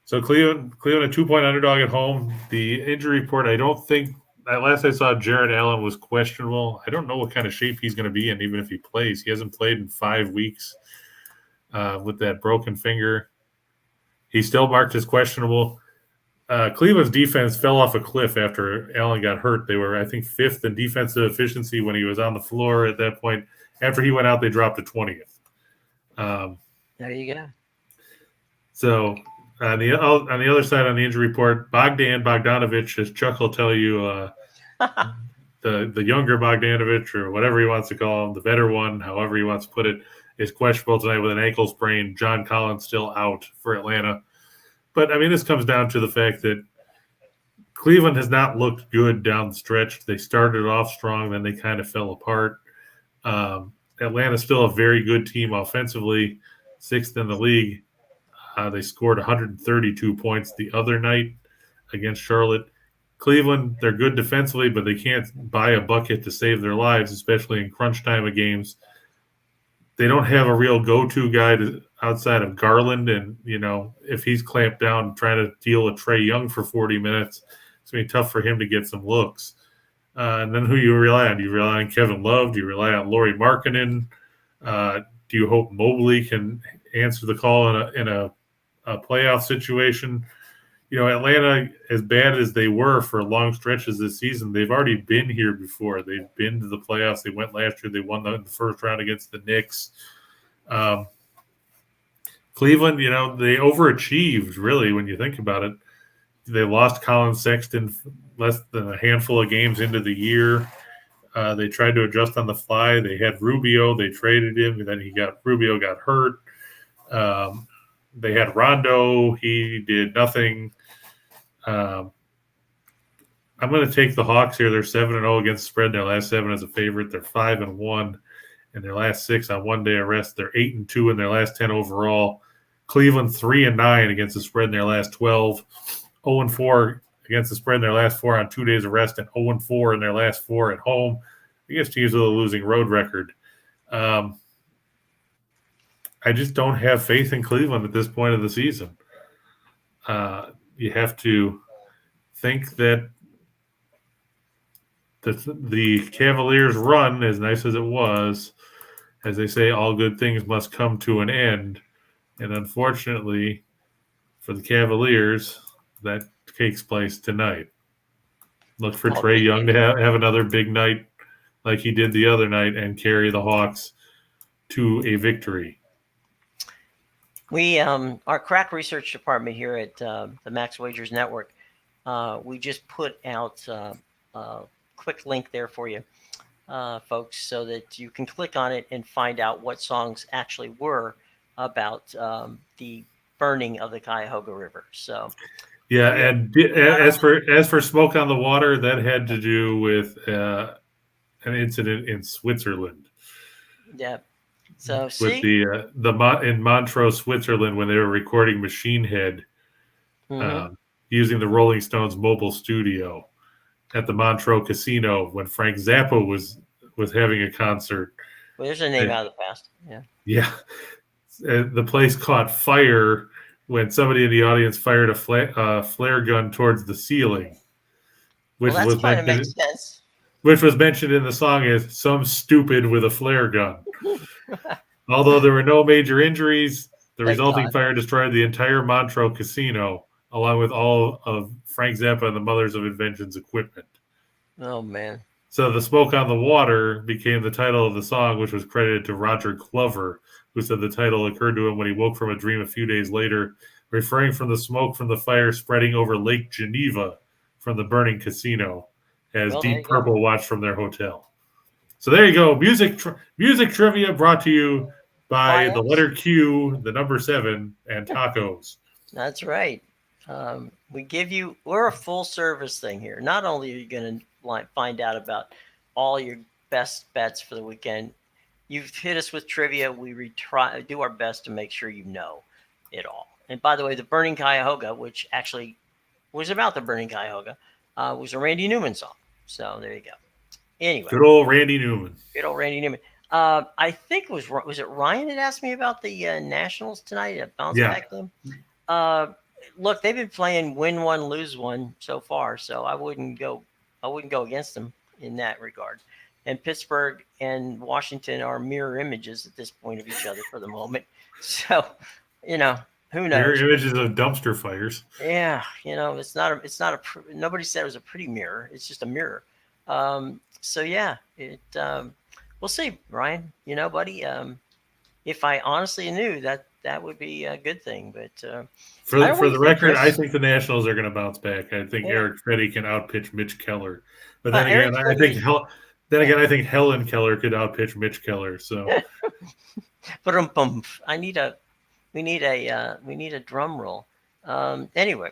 [SPEAKER 2] So Cleveland a 2-point underdog at home. The injury report, I don't think. Last I saw, Jared Allen was questionable. I don't know what kind of shape he's going to be in, even if he plays. He hasn't played in 5 weeks with that broken finger. He's still marked as questionable. Cleveland's defense fell off a cliff after Allen got hurt. They were, I think, 5th in defensive efficiency when he was on the floor at that point. After he went out, they dropped to 20th.
[SPEAKER 1] There you go.
[SPEAKER 2] So on the other side, on the injury report, Bogdanovich, as Chuck will tell you, the younger Bogdanovich or whatever he wants to call him, the better one, however he wants to put it, is questionable tonight with an ankle sprain. John Collins still out for Atlanta. But, I mean, this comes down to the fact that Cleveland has not looked good down the stretch. They started off strong, then they kind of fell apart. Atlanta's still a very good team offensively, 6th in the league. They scored 132 points the other night against Charlotte. Cleveland, they're good defensively, but they can't buy a bucket to save their lives, especially in crunch time of games. They don't have a real go-to guy outside of Garland, and if he's clamped down trying to deal with Trae Young for 40 minutes, it's going to be tough for him to get some looks. And then who you rely on? Do you rely on Kevin Love? Do you rely on Lauri Markkanen? Do you hope Mobley can answer the call in a playoff situation? Atlanta, as bad as they were for long stretches this season, they've already been here before. They've been to the playoffs. They went last year. They won the first round against the Knicks. Cleveland, they overachieved, really, when you think about it. They lost Colin Sexton less than a handful of games into the year. They tried to adjust on the fly. They had Rubio. They traded him, and then Rubio got hurt. They had Rondo. He did nothing. I'm going to take the Hawks here. They're 7-0 against the spread in their last 7 as a favorite. They're 5-1 in their last 6 on one day of rest. They're 8-2 in their last 10 overall. Cleveland 3-9 against the spread in their last 12. 0-4 against the spread in their last 4 on 2 days of rest, and 0-4 in their last 4 at home against teams with a losing road record. I just don't have faith in Cleveland at this point of the season. You have to think that the Cavaliers' run, as nice as it was, as they say, all good things must come to an end. And unfortunately for the Cavaliers, that takes place tonight. Look for Trae Young to have another big night like he did the other night and carry the Hawks to a victory.
[SPEAKER 1] We, our crack research department here at the Max Wagers Network, we just put out a quick link there for you, folks, so that you can click on it and find out what songs actually were about the burning of the Cuyahoga River. So,
[SPEAKER 2] yeah, and as for Smoke on the Water, that had to do with an incident in Switzerland.
[SPEAKER 1] Yeah. So
[SPEAKER 2] with in Montreux, Switzerland, when they were recording Machine Head, using the Rolling Stones mobile studio at the Montreux Casino when Frank Zappa was having a concert.
[SPEAKER 1] Well, there's a name out of the past. Yeah.
[SPEAKER 2] Yeah. The place caught fire when somebody in the audience fired a flare gun towards the ceiling, which was mentioned in the song as "some stupid with a flare gun." Although there were no major injuries, the resulting fire destroyed the entire Montreux Casino, along with all of Frank Zappa and the Mothers of Invention's equipment.
[SPEAKER 1] Oh, man.
[SPEAKER 2] So the Smoke on the Water became the title of the song, which was credited to Roger Glover, who said the title occurred to him when he woke from a dream a few days later, referring from the smoke from the fire spreading over Lake Geneva from the burning casino, as Deep Purple watched from their hotel. So there you go. Music trivia brought to you by the letter Q, the number 7, and tacos.
[SPEAKER 1] That's right. We're a full service thing here. Not only are you going to find out about all your best bets for the weekend, you've hit us with trivia. We do our best to make sure you know it all. And by the way, the Burning Cuyahoga, which actually was about the Burning Cuyahoga, was a Randy Newman song. So there you go. Anyway,
[SPEAKER 2] good old Randy Newman.
[SPEAKER 1] I think was it Ryan that asked me about the Nationals tonight at bounce back game? Look, they've been playing win one, lose one so far, so I wouldn't go against them in that regard. And Pittsburgh and Washington are mirror images at this point of each other for the moment. So, who knows?
[SPEAKER 2] Mirror images of dumpster fires.
[SPEAKER 1] Yeah, nobody said it was a pretty mirror. It's just a mirror. So yeah, we'll see, Ryan. Buddy, if I honestly knew that would be a good thing. But
[SPEAKER 2] for the record, I think the Nationals are going to bounce back. I think Eric Freddy can outpitch Mitch Keller. But then again, I think Helen Keller could outpitch Mitch Keller. So,
[SPEAKER 1] we need a drum roll. Anyway,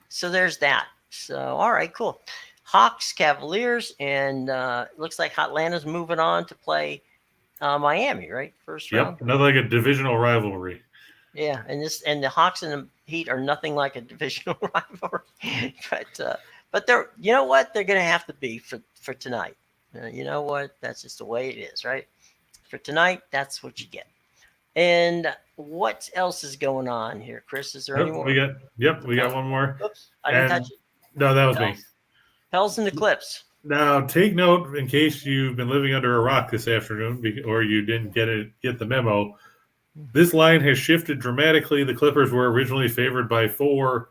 [SPEAKER 1] so there's that. So all right, cool. Hawks, Cavaliers, and looks like Atlanta's moving on to play Miami, right? First round.
[SPEAKER 2] Yep, another like a divisional rivalry.
[SPEAKER 1] Yeah, and the Hawks and the Heat are nothing like a divisional rivalry, but they're you know what they're going to have to be for tonight. You know what? That's just the way it is, right? For tonight, that's what you get. And what else is going on here, Chris? Is there any
[SPEAKER 2] Oh,
[SPEAKER 1] more?
[SPEAKER 2] we got one more.
[SPEAKER 1] Oops, I didn't touch
[SPEAKER 2] And
[SPEAKER 1] it.
[SPEAKER 2] no, that was me.
[SPEAKER 1] Pels, Pels and the Clips.
[SPEAKER 2] Now, take note in case you've been living under a rock this afternoon, or you didn't get the memo. This line has shifted dramatically. The Clippers were originally favored by 4.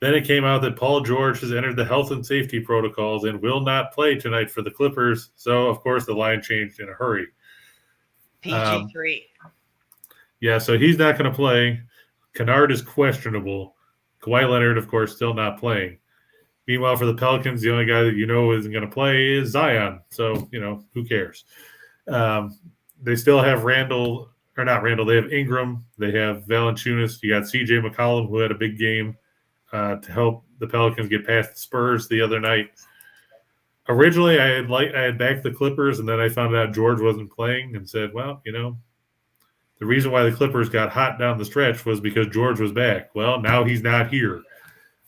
[SPEAKER 2] Then it came out that Paul George has entered the health and safety protocols and will not play tonight for the Clippers. So, of course, the line changed in a hurry.
[SPEAKER 1] PG3.
[SPEAKER 2] Yeah, so he's not going to play. Kennard is questionable. Kawhi Leonard, of course, still not playing. Meanwhile, for the Pelicans, the only guy that you know isn't going to play is Zion. So, who cares? They still have Randall, or not Randall, they have Ingram. They have Valanciunas. You got CJ McCollum, who had a big game to help the Pelicans get past the Spurs the other night. Originally, I had backed the Clippers, and then I found out George wasn't playing and said, well, the reason why the Clippers got hot down the stretch was because George was back. Well, now he's not here.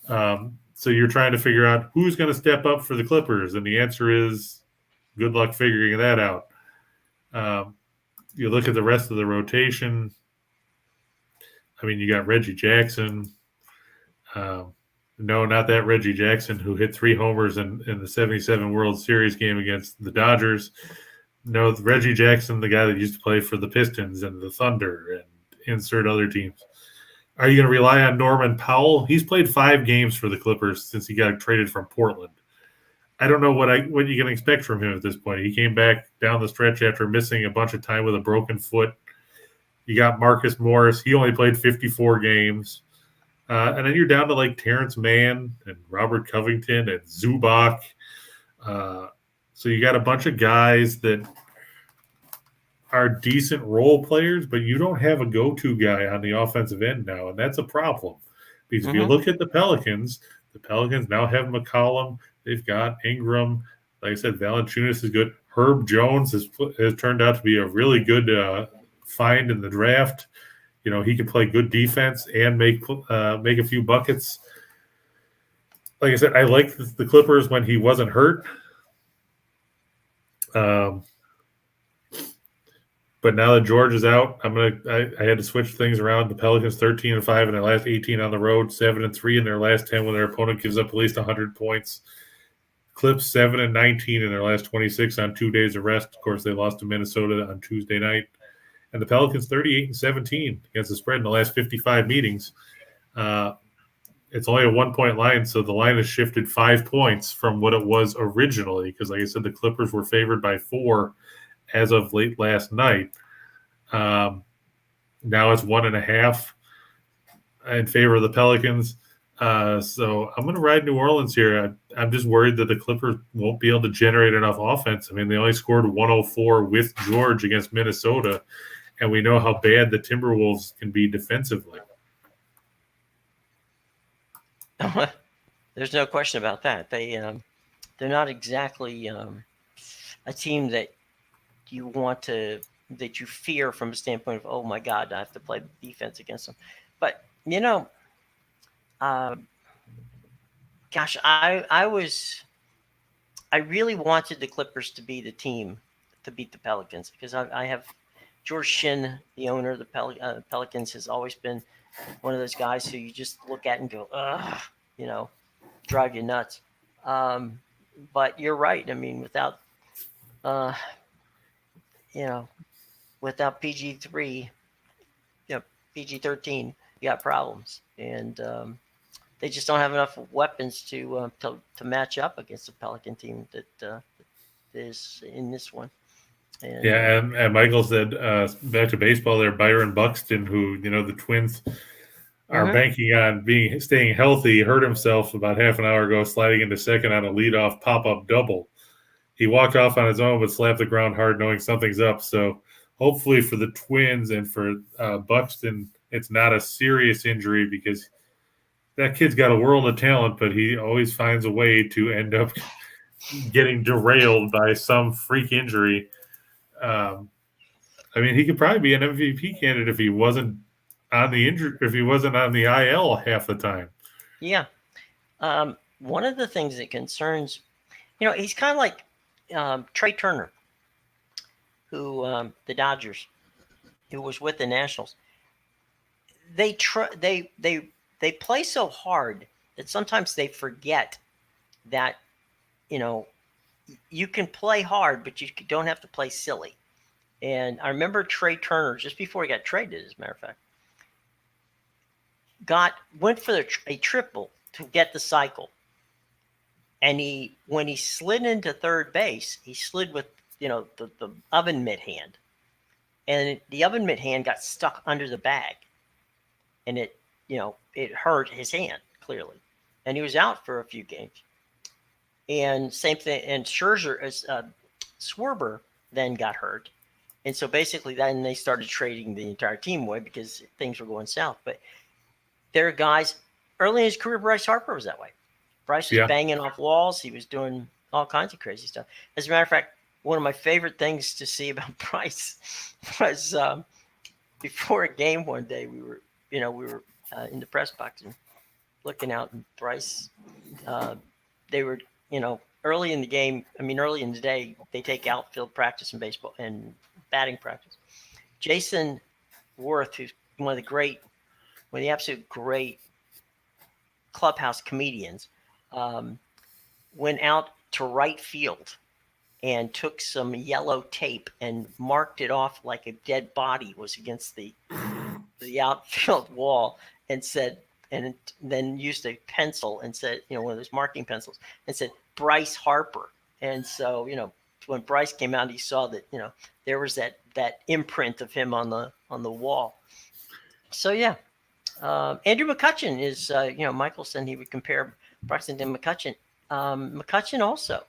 [SPEAKER 2] So you're trying to figure out who's going to step up for the Clippers, and the answer is good luck figuring that out. You look at the rest of the rotation. I mean, you got Reggie Jackson. No, not that Reggie Jackson who hit 3 homers in the 77 World Series game against the Dodgers. No, Reggie Jackson, the guy that used to play for the Pistons and the Thunder and insert other teams. Are you going to rely on Norman Powell? He's played 5 games for the Clippers since he got traded from Portland. I don't know what you can expect from him at this point. He came back down the stretch after missing a bunch of time with a broken foot. You got Marcus Morris. He only played 54 games. And then you're down to like Terrence Mann and Robert Covington and Zubac. So you got a bunch of guys that are decent role players, but you don't have a go-to guy on the offensive end now, and that's a problem. Because if you look at the Pelicans now have McCollum. They've got Ingram. Like I said, Valanciunas is good. Herb Jones has turned out to be a really good find in the draft. He can play good defense and make a few buckets. Like I said, I liked the Clippers when he wasn't hurt. But now that George is out, I had to switch things around. The Pelicans 13-5 in their last 18 on the road, 7-3 in their last 10 when their opponent gives up at least 100 points. Clips 7-19 in their last 26 on 2 days of rest. Of course, they lost to Minnesota on Tuesday night. And the Pelicans 38-17 against the spread in the last 55 meetings. It's only a 1-point line, so the line has shifted 5 points from what it was originally. Because, like I said, the Clippers were favored by 4 as of late last night. Now it's 1.5 in favor of the Pelicans. So I'm going to ride New Orleans here. I'm just worried that the Clippers won't be able to generate enough offense. I mean, they only scored 104 with George against Minnesota, and we know how bad the Timberwolves can be defensively.
[SPEAKER 1] There's no question about that. They're not exactly a team that you fear from a standpoint of, oh my God, I have to play defense against them. But gosh, I really wanted the Clippers to be the team to beat the Pelicans because I have George Shinn, the owner of the Pelicans, has always been one of those guys who you just look at and go, ugh, drive you nuts. But you're right. I mean, without PG3, PG13, you got problems, and they just don't have enough weapons to match up against the Pelican team that is in this one. And,
[SPEAKER 2] and Michael said back to baseball there, Byron Buxton, who the Twins are banking on staying healthy, hurt himself about half an hour ago, sliding into second on a leadoff pop-up double. He walked off on his own, but slapped the ground hard, knowing something's up. So hopefully for the Twins and for Buxton, it's not a serious injury because that kid's got a world of talent, but he always finds a way to end up getting derailed by some freak injury. I mean, he could probably be an MVP candidate if he wasn't on the IL half the time.
[SPEAKER 1] Yeah. One of the things that concerns, he's kind of like Trey Turner, who the Dodgers, who was with the Nationals. They play so hard that sometimes they forget that you can play hard, but you don't have to play silly. And I remember Trey Turner, just before he got traded, as a matter of fact, went for a triple to get the cycle. And when he slid into third base, he slid with the oven mitt hand, and the oven mitt hand got stuck under the bag, and it hurt his hand clearly, and he was out for a few games. And same thing, and Schwarber then got hurt, and so basically then they started trading the entire team away because things were going south. But there are guys early in his career. Bryce Harper was that way. Bryce was banging off walls. He was doing all kinds of crazy stuff. As a matter of fact, one of my favorite things to see about Bryce was before a game one day, we were in the press box and looking out, and Bryce, they were, early in the game. I mean, early in the day, they take outfield practice in baseball and batting practice. Jason Worth, who's one of the absolute great clubhouse comedians, went out to right field and took some yellow tape and marked it off like a dead body was against the outfield wall, and said, and then used a pencil and said, one of those marking pencils, and said Bryce Harper. And so, when Bryce came out, he saw that, there was that imprint of him on the wall. So yeah. Andrew McCutchen is, Michael said he would compare Bryson to McCutchen. McCutchen also,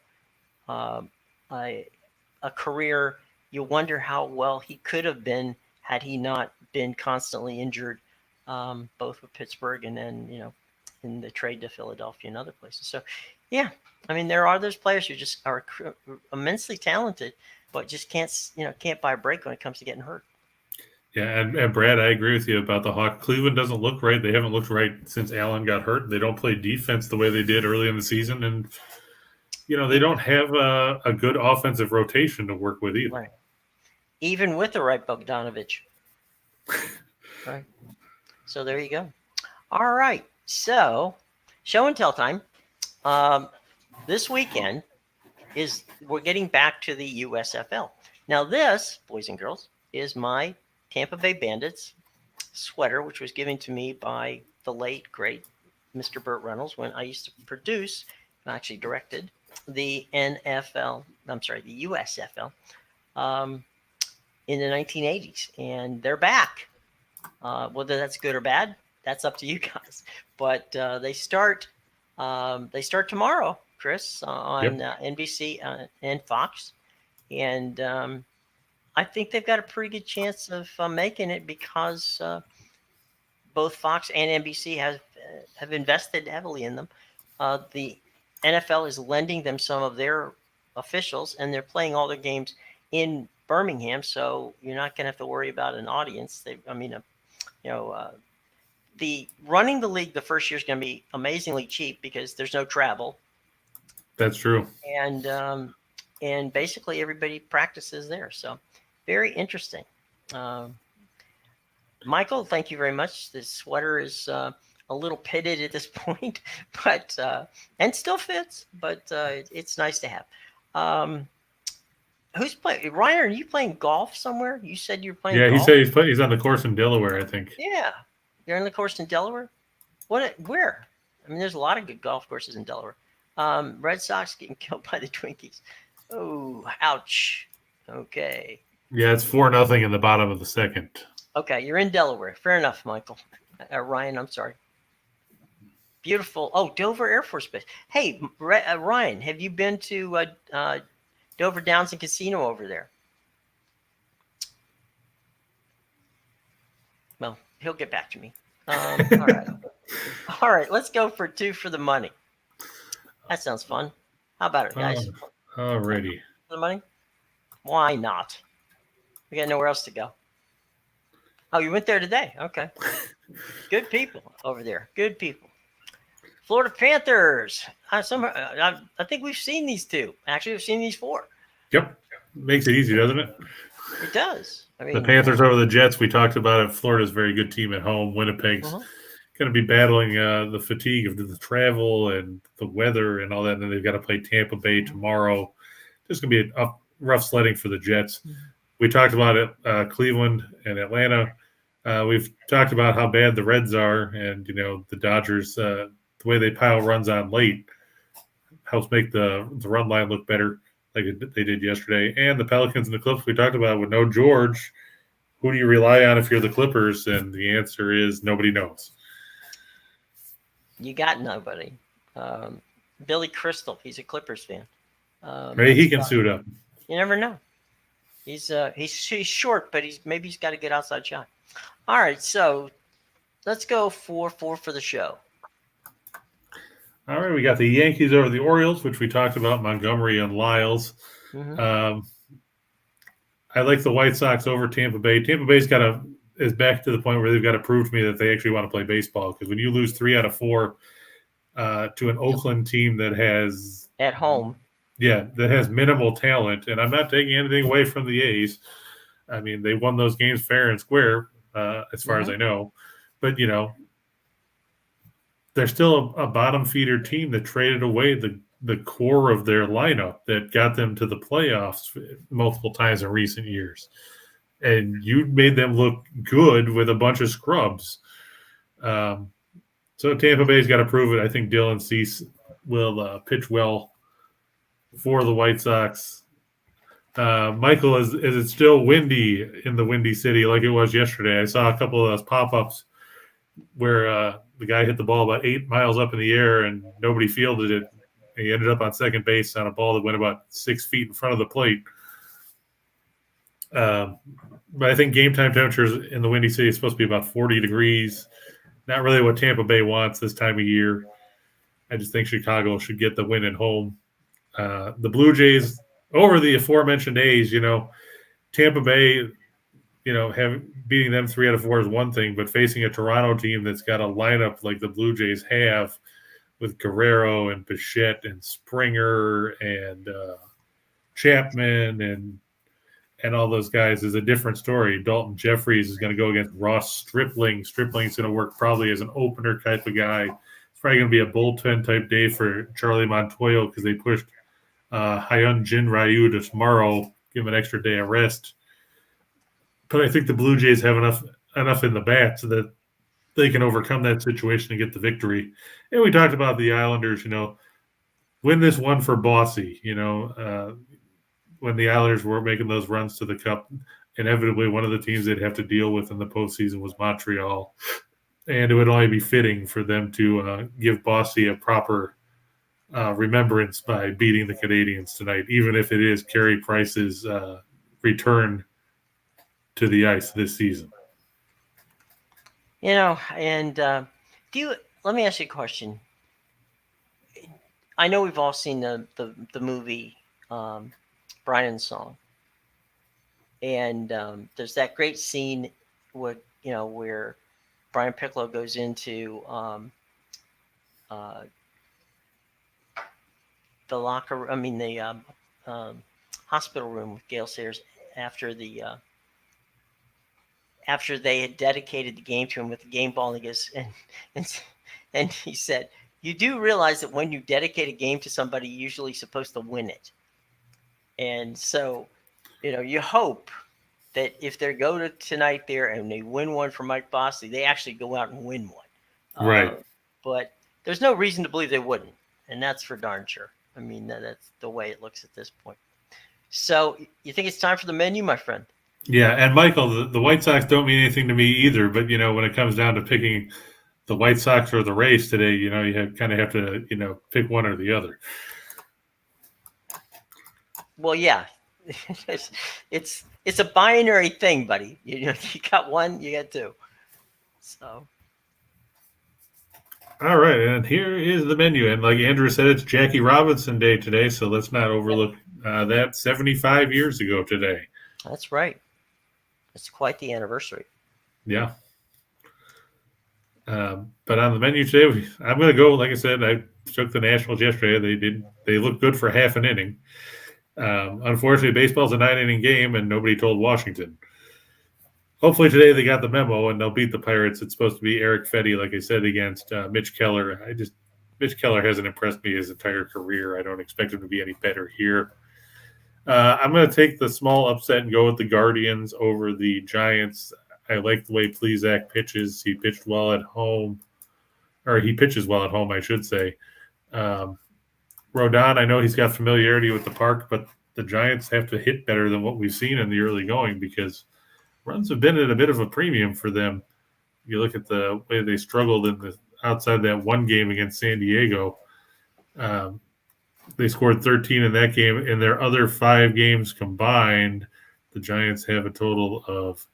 [SPEAKER 1] a career, you wonder how well he could have been had he not been constantly injured, both with Pittsburgh and then, in the trade to Philadelphia and other places. So, yeah, I mean, there are those players who just are immensely talented, but just can't buy a break when it comes to getting hurt.
[SPEAKER 2] Yeah, and Brad, I agree with you about the Hawks. Cleveland doesn't look right. They haven't looked right since Allen got hurt. They don't play defense the way they did early in the season, and they don't have a good offensive rotation to work with either.
[SPEAKER 1] Right. Even with the right Bogdanovich. Right. So there you go. All right. So show and tell time. This weekend we're getting back to the USFL. Now this, boys and girls, is my Tampa Bay Bandits sweater, which was given to me by the late, great Mr. Burt Reynolds when I used to produce, and actually directed, the USFL in the 1980s. And they're back. Whether that's good or bad, that's up to you guys. But they start tomorrow, Chris, on NBC and Fox. And I think they've got a pretty good chance of making it because both Fox and NBC have invested heavily in them. The NFL is lending them some of their officials, and they're playing all their games in Birmingham, so you're not going to have to worry about an audience. The running the league the first year is going to be amazingly cheap because there's no travel.
[SPEAKER 2] That's true.
[SPEAKER 1] And basically everybody practices there, so very interesting. Michael, thank you very much. This sweater is a little pitted at this point, but and still fits, but it's nice to have. Who's playing? Ryan, are you playing golf somewhere? You said you're playing golf?
[SPEAKER 2] Yeah, he said he's on the course in Delaware, I think.
[SPEAKER 1] Yeah. You're on the course in Delaware? Where? I mean, there's a lot of good golf courses in Delaware. Red Sox getting killed by the Twinkies. Oh, ouch. Okay.
[SPEAKER 2] Yeah, it's 4-0 in the bottom of the second.
[SPEAKER 1] Okay, you're in Delaware. Fair enough, Michael. Ryan, I'm sorry. Beautiful. Oh, Dover Air Force Base. Hey, Ryan, have you been to Dover Downs and Casino over there? Well, he'll get back to me. All right. All right, let's go for 2 for the money. That sounds fun. How about it, guys?
[SPEAKER 2] Alrighty.
[SPEAKER 1] For the money? Why not? We got nowhere else to go. Oh, you went there today? Okay. Good people over there. Good people. Florida Panthers. I think we've seen these two. Actually, we've seen these four.
[SPEAKER 2] Yep. Makes it easy, doesn't it?
[SPEAKER 1] It does. I mean,
[SPEAKER 2] the Panthers over the Jets, we talked about it. Florida's a very good team at home. Winnipeg's going to be battling the fatigue of the travel and the weather and all that. And then they've got to play Tampa Bay tomorrow. Just going to be a rough sledding for the Jets. We talked about it, Cleveland and Atlanta. We've talked about how bad the Reds are, and the Dodgers. The way they pile runs on late helps make the run line look better, like they did yesterday. And the Pelicans and the Clippers we talked about with no George. Who do you rely on if you're the Clippers? And the answer is nobody knows.
[SPEAKER 1] You got nobody. Billy Crystal, he's a Clippers fan.
[SPEAKER 2] Maybe he can suit up.
[SPEAKER 1] You never know. He's short, but he's got a good outside shot. All right, so let's go 4-4 for the show.
[SPEAKER 2] All right, we got the Yankees over the Orioles, which we talked about, Montgomery and Lyles. I like the White Sox over Tampa Bay. Tampa Bay's is back to the point where they've got to prove to me that they actually want to play baseball, because when you lose 3 out of 4 to an Oakland team that has
[SPEAKER 1] at home,
[SPEAKER 2] that has minimal talent, and I'm not taking anything away from the A's. I mean, they won those games fair and square, as far as I know, but they're still a bottom feeder team that traded away the core of their lineup that got them to the playoffs multiple times in recent years. And you made them look good with a bunch of scrubs. So Tampa Bay's got to prove it. I think Dylan Cease will pitch well for the White Sox. Michael, is it still windy in the Windy City like it was yesterday? I saw a couple of those pop-ups where the guy hit the ball about 8 miles up in the air and nobody fielded it. He ended up on second base on a ball that went about 6 feet in front of the plate. But I think game time temperatures in the Windy City is supposed to be about 40 degrees. Not really what Tampa Bay wants this time of year. I just think Chicago should get the win at home. The Blue Jays over the aforementioned A's, Tampa Bay, beating them 3 out of 4 is one thing, but facing a Toronto team that's got a lineup like the Blue Jays have with Guerrero and Bichette and Springer and Chapman and all those guys is a different story. Dalton Jeffries is going to go against Ross Stripling. Stripling's going to work probably as an opener type of guy. It's probably going to be a bullpen type day for Charlie Montoyo because they pushed Hyun Jin Ryu to tomorrow, give him an extra day of rest. But I think the Blue Jays have enough in the bat so that they can overcome that situation and get the victory. And we talked about the Islanders, win this one for Bossy, when the Islanders were making those runs to the Cup, inevitably one of the teams they'd have to deal with in the postseason was Montreal. And it would only be fitting for them to give Bossy a proper remembrance by beating the Canadiens tonight, even if it is Carey Price's return to the ice this season.
[SPEAKER 1] And let me ask you a question. I know we've all seen the movie Brian's Song, and there's that great scene where Brian Piccolo goes into the locker. I mean the hospital room with Gale Sayers after they had dedicated the game to him with the game ball, and he goes and he said, "You do realize that when you dedicate a game to somebody, you're usually supposed to win it." And so, you hope that if they go to tonight there and they win one for Mike Bossy, they actually go out and win one.
[SPEAKER 2] Right.
[SPEAKER 1] But there's no reason to believe they wouldn't. And that's for darn sure. I mean, that's the way it looks at this point. So you think it's time for the menu, my friend?
[SPEAKER 2] Yeah. And Michael, the White Sox don't mean anything to me either. But, when it comes down to picking the White Sox or the Rays today, you kind of have to, pick one or the other.
[SPEAKER 1] Well, yeah, it's a binary thing, buddy. You got one, you got two. So,
[SPEAKER 2] all right, and here is the menu. And like Andrew said, it's Jackie Robinson Day today, so let's not overlook that. 75 years ago today.
[SPEAKER 1] That's right. It's quite the anniversary.
[SPEAKER 2] Yeah. But on the menu today, I'm going to go. Like I said, I took the Nationals yesterday. They looked good for half an inning. Unfortunately, baseball's a 9-inning game, and nobody told Washington. Hopefully today they got the memo and they'll beat the Pirates. It's supposed to be Eric Fetty, like I said, against Mitch Keller. Mitch Keller hasn't impressed me his entire career. I don't expect him to be any better here. I'm going to take the small upset and go with the Guardians over the Giants. I like the way Plesac pitches. He pitched well at home, or he pitches well at home, I should say. Rodon, I know he's got familiarity with the park, but the Giants have to hit better than what we've seen in the early going because runs have been at a bit of a premium for them. You look at the way they struggled outside that one game against San Diego. They scored 13 in that game. In their other 5 games combined, the Giants have a total of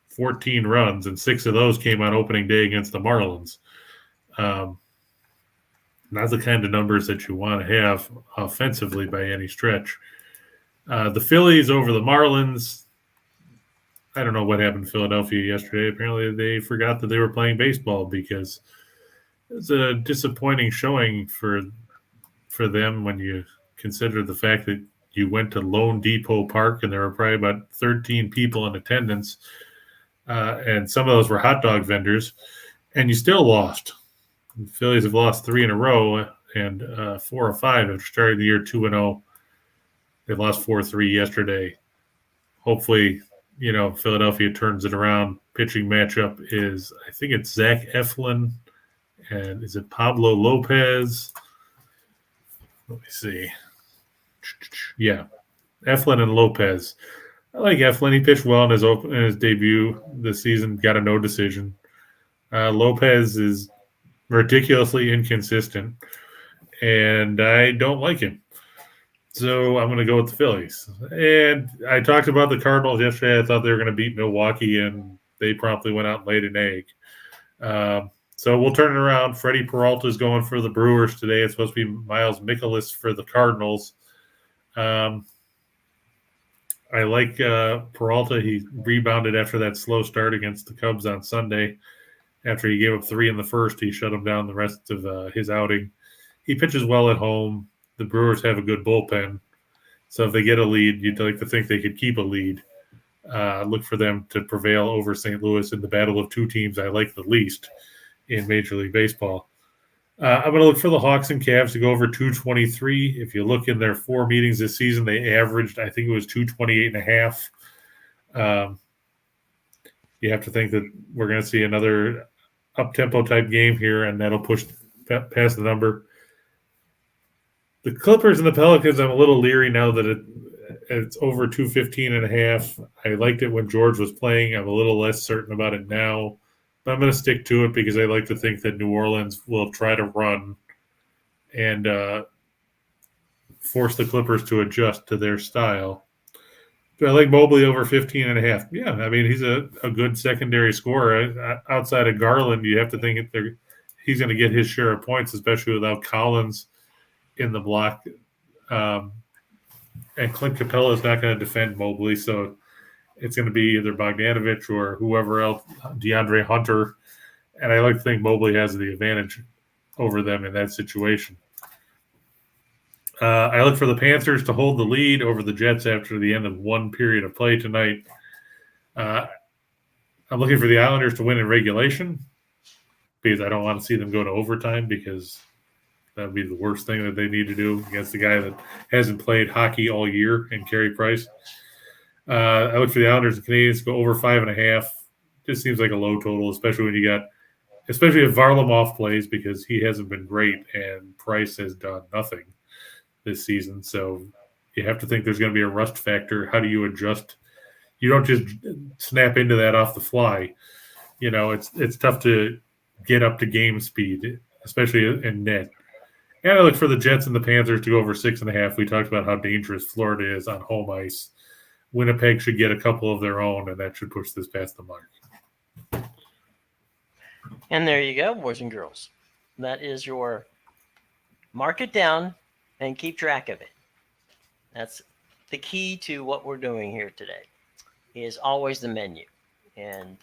[SPEAKER 2] 14 runs, and 6 of those came on opening day against the Marlins. Not the kind of numbers that you want to have offensively by any stretch. The Phillies over the Marlins. I don't know what happened in Philadelphia yesterday. Apparently they forgot that they were playing baseball because it was a disappointing showing for them when you consider the fact that you went to Lone Depot Park and there were probably about 13 people in attendance, and some of those were hot dog vendors, and you still lost. The Phillies have lost 3 in a row and 4 or 5 after starting the year 2-0. They lost 4-3 yesterday. Hopefully, Philadelphia turns it around. Pitching matchup is, I think it's Zach Eflin, and is it Pablo Lopez? Let me see. Yeah, Eflin and Lopez. I like Eflin. He pitched well in his debut this season. Got a no decision. Lopez is ridiculously inconsistent, and I don't like him. So I'm going to go with the Phillies. And I talked about the Cardinals yesterday. I thought they were going to beat Milwaukee, and they promptly went out and laid an egg. So we'll turn it around. Freddie Peralta is going for the Brewers today. It's supposed to be Miles Mikolas for the Cardinals. I like Peralta. He rebounded after that slow start against the Cubs on Sunday. After he gave up 3 in the first, he shut him down the rest of his outing. He pitches well at home. The Brewers have a good bullpen. So if they get a lead, you'd like to think they could keep a lead. Look for them to prevail over St. Louis in the battle of 2 teams I like the least in Major League Baseball. I'm going to look for the Hawks and Cavs to go over 223. If you look in their 4 meetings this season, they averaged, I think it was 228.5. You have to think that we're going to see another up-tempo type game here, and that'll push past the number. The Clippers and the Pelicans, I'm a little leery now that it's over 215.5. I liked it when George was playing. I'm a little less certain about it now. But I'm going to stick to it because I like to think that New Orleans will try to run and force the Clippers to adjust to their style. Do I like Mobley over 15.5? Yeah, I mean, he's a good secondary scorer. Outside of Garland, you have to think he's going to get his share of points, especially without Collins in the block. And Clint Capella is not going to defend Mobley, so it's going to be either Bogdanovich or whoever else, DeAndre Hunter. And I like to think Mobley has the advantage over them in that situation. I look for the Panthers to hold the lead over the Jets after the end of 1 period of play tonight. I'm looking for the Islanders to win in regulation because I don't want to see them go to overtime because that would be the worst thing that they need to do against the guy that hasn't played hockey all year in Carey Price. I look for the Islanders and Canadiens to go over 5.5. Just seems like a low total, especially if Varlamov plays because he hasn't been great and Price has done nothing this season. So you have to think there's going to be a rust factor. How do you adjust? You don't just snap into that off the fly. It's tough to get up to game speed, especially in net. And I look for the Jets and the Panthers to go over 6.5. We talked about how dangerous Florida is on home ice. Winnipeg should get a couple of their own, and that should push this past the mark.
[SPEAKER 1] And there you go, boys and girls. That is your mark it down and keep track of it. That's the key to what we're doing here today. is always the menu. And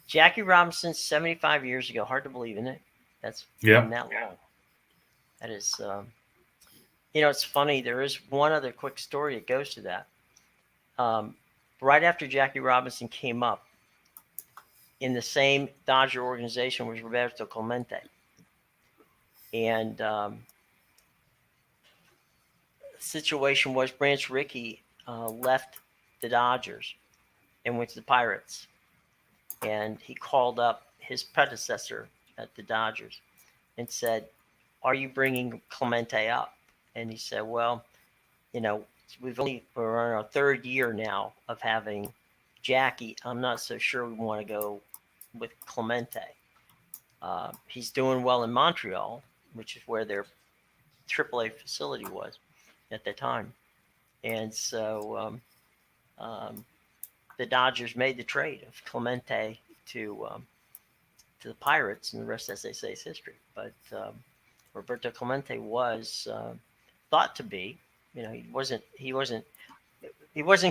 [SPEAKER 1] Jackie Robinson, 75 years ago. Hard to believe, isn't it? That's been that long. That is, it's funny. There is one other quick story that goes to that. Right after Jackie Robinson came up, in the same Dodger organization was Roberto Clemente. And the situation was Branch Rickey left the Dodgers and went to the Pirates. And he called up his predecessor at the Dodgers and said, "Are you bringing Clemente up?" And he said, "Well, we're on our third year now of having Jackie. I'm not so sure we want to go with Clemente. He's doing well in Montreal, which is where their AAA facility was at the time." And so the Dodgers made the trade of Clemente to the Pirates, and the rest, as they say, is history. But Roberto Clemente was thought to be, he wasn't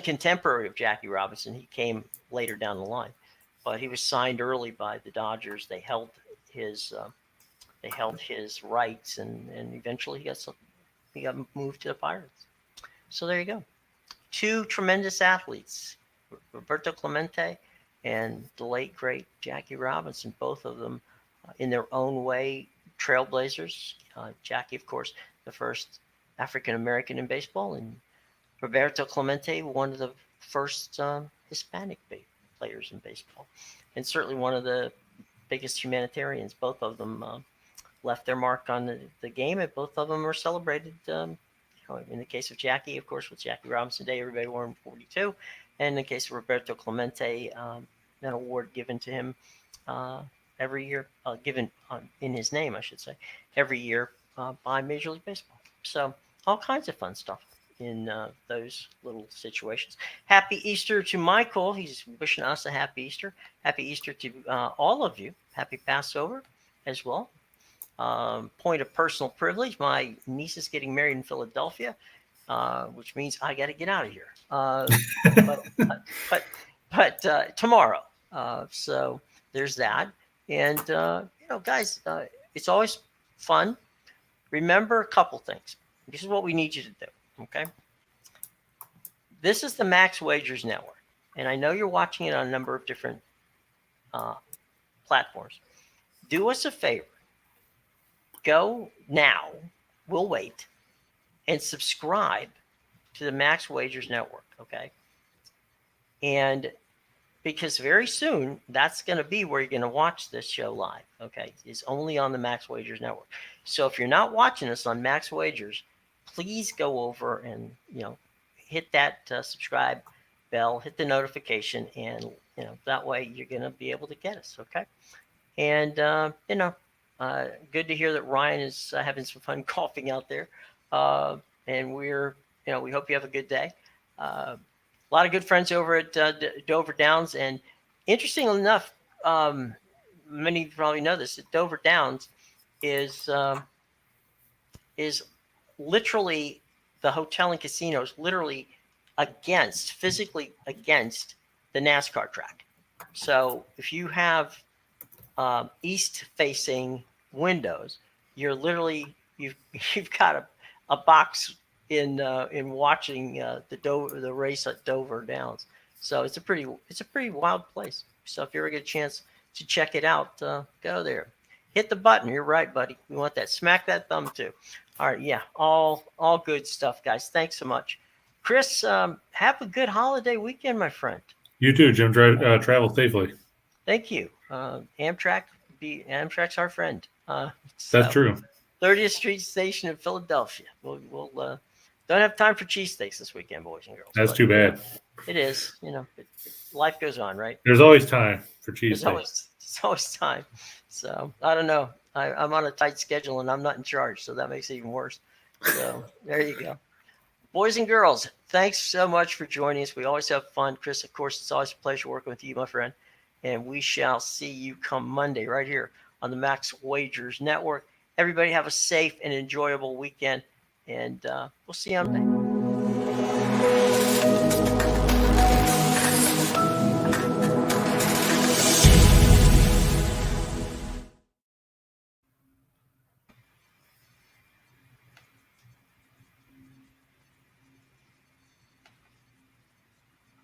[SPEAKER 1] contemporary of Jackie Robinson. He came later down the line, but he was signed early by the Dodgers. They held his rights, and eventually he got moved to the Pirates. So there you go. Two tremendous athletes, Roberto Clemente and the late great Jackie Robinson, both of them in their own way trailblazers. Jackie, of course, the first African American in baseball, and Roberto Clemente, one of the first Hispanic players in baseball, and certainly one of the biggest humanitarians. Both of them left their mark on the game, and both of them are celebrated. In the case of Jackie, of course, with Jackie Robinson Day, everybody wore him 42. And in the case of Roberto Clemente, an award given to him every year, given in his name, I should say, every year by Major League Baseball. So all kinds of fun stuff in those little situations. Happy Easter to Michael. He's wishing us a happy Easter. Happy Easter to all of you. Happy Passover as well. Point of personal privilege, my niece is getting married in Philadelphia, which means I got to get out of here. But tomorrow. So there's that. And, guys, it's always fun. Remember a couple things. This is what we need you to do, okay? This is the Max Wagers Network. And I know you're watching it on a number of different platforms. Do us a favor. Go now, we'll wait, and subscribe to the Max Wagers Network, okay? And because very soon, that's going to be where you're going to watch this show live, okay? It's only on the Max Wagers Network. So if you're not watching us on Max Wagers, please go over and, hit that subscribe bell, hit the notification, and, that way you're going to be able to get us, okay? And, good to hear that Ryan is having some fun golfing out there. And we hope you have a good day. A lot of good friends over at Dover Downs. And interestingly enough, many of you probably know this, that Dover Downs is literally, the hotel and casino is literally physically against the NASCAR track. So if you have east-facing windows, you're literally you've got a box in watching the race at Dover Downs. So it's a pretty wild place. So if you ever get a chance to check it out, go there. Hit the button. You're right, buddy. We want that. Smack that thumb too. All right, yeah, all good stuff, guys. Thanks so much, Chris. Have a good holiday weekend, my friend.
[SPEAKER 2] You too, Jim. Travel safely.
[SPEAKER 1] Thank you. Amtrak's our friend.
[SPEAKER 2] That's true.
[SPEAKER 1] 30th Street Station in Philadelphia. We'll don't have time for cheesesteaks this weekend, boys and girls.
[SPEAKER 2] That's too bad.
[SPEAKER 1] It is, life goes on, right?
[SPEAKER 2] There's always time for cheesesteaks.
[SPEAKER 1] There's always time. So I don't know. I'm on a tight schedule and I'm not in charge, so that makes it even worse. So there you go. Boys and girls, thanks so much for joining us. We always have fun. Chris, of course, it's always a pleasure working with you, my friend. And we shall see you come Monday right here on the Max Wagers Network. Everybody have a safe and enjoyable weekend, and we'll see you on Monday.